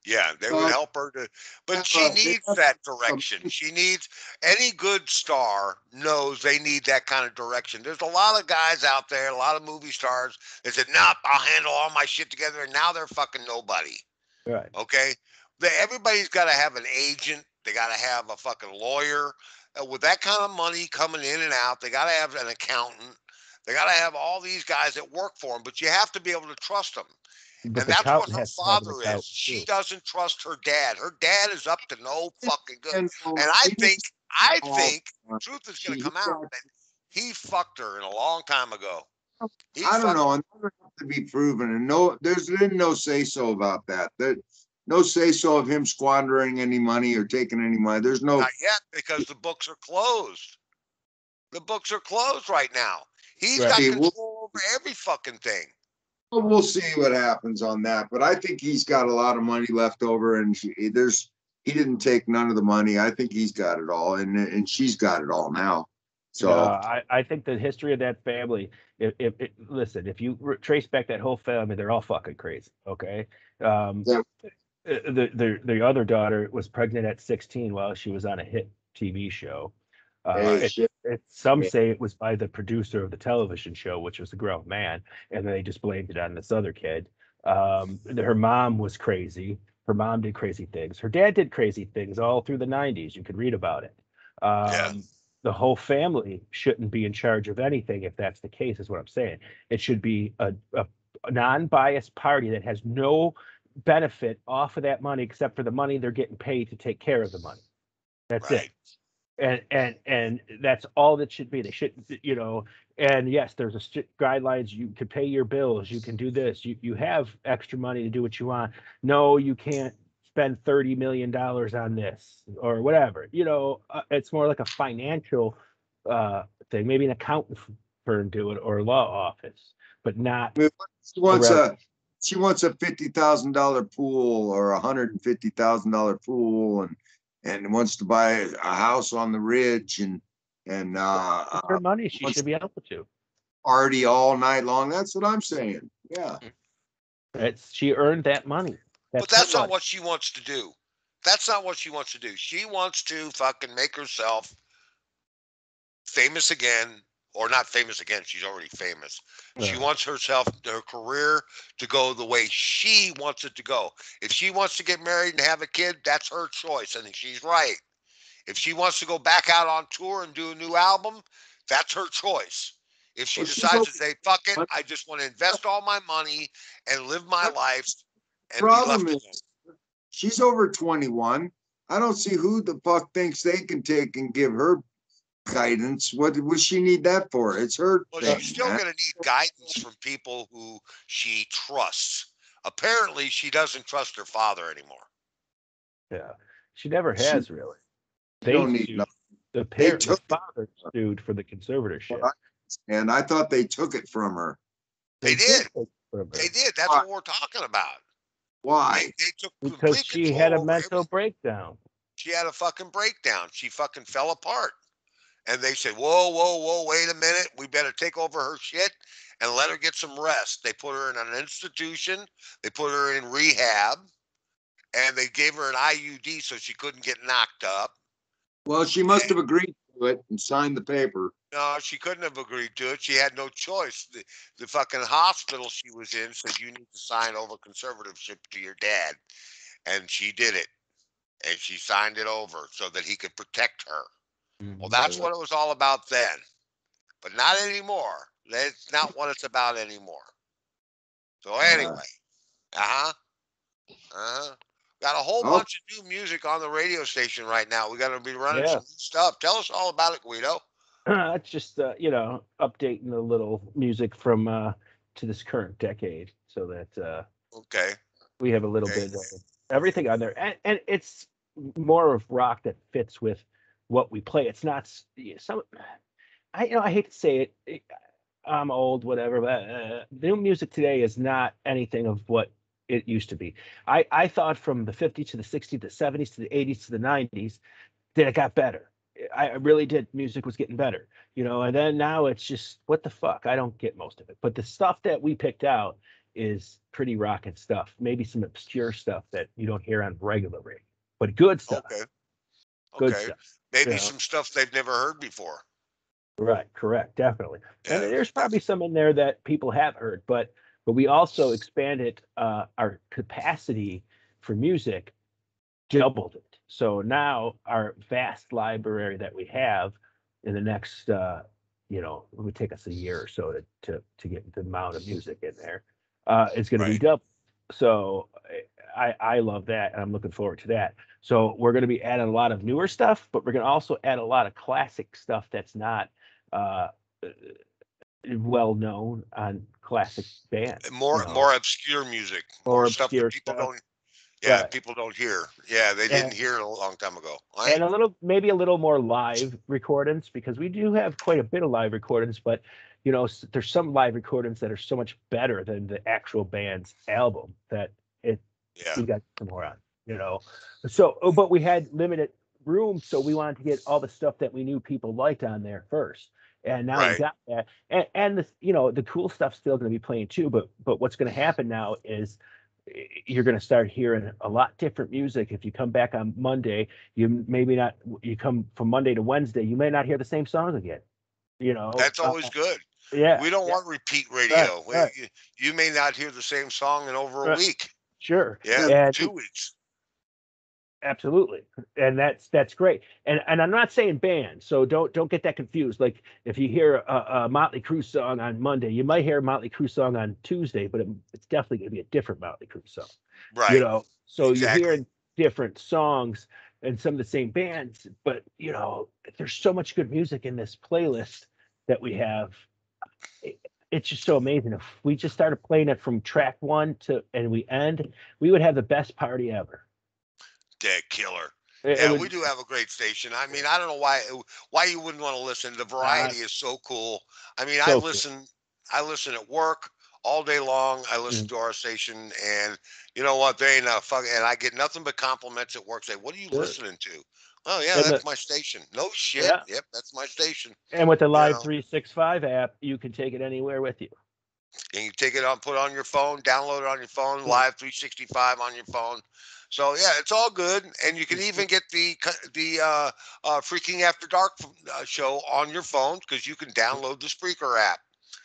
Yeah, they would Uh, help her to, but she they needs have that some, direction. She needs any good star knows they need that kind of direction. There's a lot of guys out there, a lot of movie stars that said, "Nope, I'll handle all my shit together," and now they're fucking nobody. Right. Okay, everybody's got to have an agent. They got to have a fucking lawyer. With that kind of money coming in and out, they got to have an accountant. They got to have all these guys that work for them, but you have to be able to trust them. But And the that's what accountant her has to have an father is. accountant She too. doesn't trust her dad. Her dad is up to no fucking good. and And I think, truth is going to she, come out that he fucked her in a long time ago. He I don't fucked know. It never have to be proven, and no, there's been no say so about that. There, no say so of him squandering any money or taking any money. There's no. not yet because the books are closed. The books are closed right now. He's Right. got Hey, control over every fucking thing. we'll see what happens on that. But I think he's got a lot of money left over, and he didn't take none of the money. I think he's got it all, and she's got it all now. No, So I think the history of that family. If listen, if you trace back that whole family, they're all fucking crazy. Okay. Um, yeah, the other daughter was pregnant at 16 while she was on a hit TV show. hey, Right. shit. Some say it was by the producer of the television show, which was a grown man, and they just blamed it on this other kid. Her mom was crazy. Her mom did crazy things. Her dad did crazy things all through the 90s. You could read about it. Yeah. The whole family shouldn't be in charge of anything if that's the case, is what I'm saying. It should be a non-biased party that has no benefit off of that money except for the money they're getting paid to take care of the money. That's it. Right. And that's all that should be. They shouldn't, and yes, there's a strict guidelines. You can pay your bills, you can do this, you have extra money to do what you want. No, you can't spend $30 million on this or whatever. It's more like a financial thing. Maybe an accountant firm do it or a law office, but not I mean, she wants around. she wants a $50,000 pool or $150,000 pool, and wants to buy a house on the ridge and Her money, she wants should be able to. party all night long. That's what I'm saying. Yeah. She earned that money. But that's her not money. what she wants to do. That's not what she wants to do. She wants to fucking make herself famous again, or not famous again. She's already famous. She Right. wants her career to go the way she wants it to go. If she wants to get married and have a kid, that's her choice. I think she's right. If she wants to go back out on tour and do a new album, that's her choice. If she Well, she's decides over. to say, fuck it, But I just want to invest all my money and live my the life and be problem left is, alone. she's over 21. I don't see who the fuck thinks they can take and give her guidance. What would she need that for? It's her Well, thing, she's still man. going to need guidance from people who she trusts. Apparently, she doesn't trust her father anymore. Yeah. She never She has really. They don't need sued nothing. They the took it, father sued for the conservatorship. and I thought they took it from her. They They did. did take it from They her did. That's Why? what we're talking about. Why? They took because complete she had control a over mental everything. breakdown. She had a fucking breakdown. She fucking fell apart. And they said, whoa, whoa, whoa, wait a minute. We better take over her shit and let her get some rest. They put her in an institution. They put her in rehab. And they gave her an IUD so she couldn't get knocked up. Well, she must have agreed to it and signed the paper. No, she couldn't have agreed to it. She had no choice. The fucking hospital she was in said you need to sign over conservatorship to your dad. And she did it. And she signed it over so that he could protect her. Well, that's what it was all about then. But not anymore. That's not what it's about anymore. So anyway, uh-huh. Uh-huh. Got a whole Oh, bunch of new music on the radio station right now. We got to be running Yeah. some new stuff. Tell us all about it, Guido. It's just updating a little music from to this current decade so that Okay. we have a little Okay. bit of everything on there, and it's more of rock that fits with what we play. It's not some. I hate to say it. I'm old, whatever, but new music today is not anything of what it used to be. I thought from the 50s to the 60s, the 70s to the 80s to the 90s that it got better. I really did. Music was getting better, and then now it's just what the fuck. I don't get most of it, but the stuff that we picked out is pretty rocking stuff. Maybe some obscure stuff that you don't hear on regular radio, but good stuff. Okay. Good Okay. stuff. Maybe some stuff they've never heard before. Right, correct, definitely. And Yeah. there's probably some in there that people have heard, but we also expanded our capacity for music, doubled it. So now our vast library that we have in the next, it would take us a year or so to get the amount of music in there. It's going to be Right. double. So I love that, and I'm looking forward to that. So we're going to be adding a lot of newer stuff, but we're going to also add a lot of classic stuff that's not uh, well known on classic bands. More obscure music. More More stuff that obscure people stuff. don't. Yeah, Right. people don't hear. Yeah, they didn't hear it a long time ago. Right? And maybe a little more live recordings, because we do have quite a bit of live recordings, but there's some live recordings that are so much better than the actual band's album that we got some more on. So, but we had limited room, so we wanted to get all the stuff that we knew people liked on there first. And now we got that, and the cool stuff's still going to be playing too. But what's going to happen now is you're going to start hearing a lot different music. If you come back on Monday, you come from Monday to Wednesday, you may not hear the same songs again. That's always good. Yeah. We don't want repeat radio. Right. You may not hear the same song in over a Right. week. Sure. Yeah, And 2 weeks. absolutely, and that's great. And I'm not saying bands, so don't get that confused. Like if you hear a Motley Crue song on Monday, you might hear a Motley Crue song on Tuesday, but it's definitely going to be a different Motley Crue song. Right. So exactly. you're hearing different songs and some of the same bands, but there's so much good music in this playlist that we have. It's just so amazing. If we just started playing it from track one and we end, we would have the best party ever. Dead killer. Yeah, we do have a great station. I mean, I don't know why you wouldn't want to listen. The variety is so cool. I mean, I listen at work all day long. I listen to our station, and you know what? They ain't a fuck, and I get nothing but compliments at work. Say, "What are you listening to?" Oh yeah, that's my station. No shit. Yeah. Yep, that's my station. And with the Live 365 app, you can take it anywhere with you. And you take it on, put it on your phone, download it on your phone, live 365 on your phone. So yeah, it's all good, and you can even get the Freaking After Dark show on your phone because you can download the Spreaker app.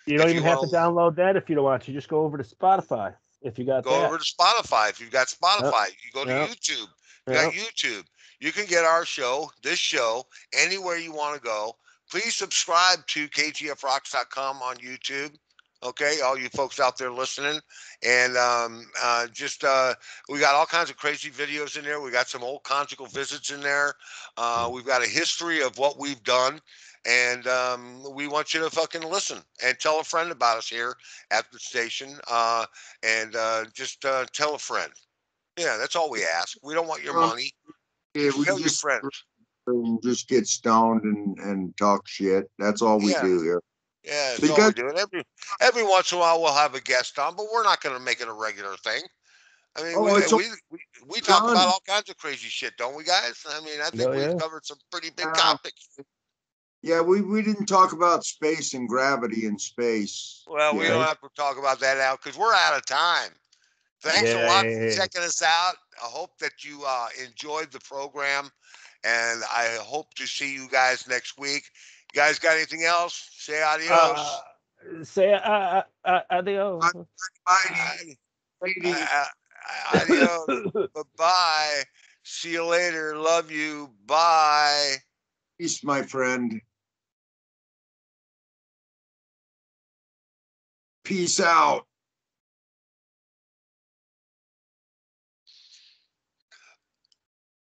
You don't even have to download that if you don't want to. Just go over to Spotify if you got that. Go over to Spotify if you've got Spotify. You go to YouTube. You got YouTube. You can get our show, this show, anywhere you want to go. Please subscribe to kgfrocks.com on YouTube. Okay, all you folks out there listening, and we got all kinds of crazy videos in there. We got some old conjugal visits in there. We've got a history of what we've done, and we want you to fucking listen and tell a friend about us here at the station, and just tell a friend. Yeah, that's all we ask. We don't want your money. Yeah, just tell your friends. Just get stoned and talk shit. That's all we do here. Yeah, that's all we do. And every once in a while we'll have a guest on, but we're not going to make it a regular thing. I mean, we talk about all kinds of crazy shit, don't we, guys? I mean, I think we've covered some pretty big topics. Yeah, we didn't talk about space and gravity in space. Well, we don't have to talk about that now because we're out of time. Thanks a lot for checking us out. I hope that you enjoyed the program, and I hope to see you guys next week. You guys got anything else? Say adios. Adios. Adios. Bye-bye. See you later. Love you. Bye. Peace, my friend. Peace out.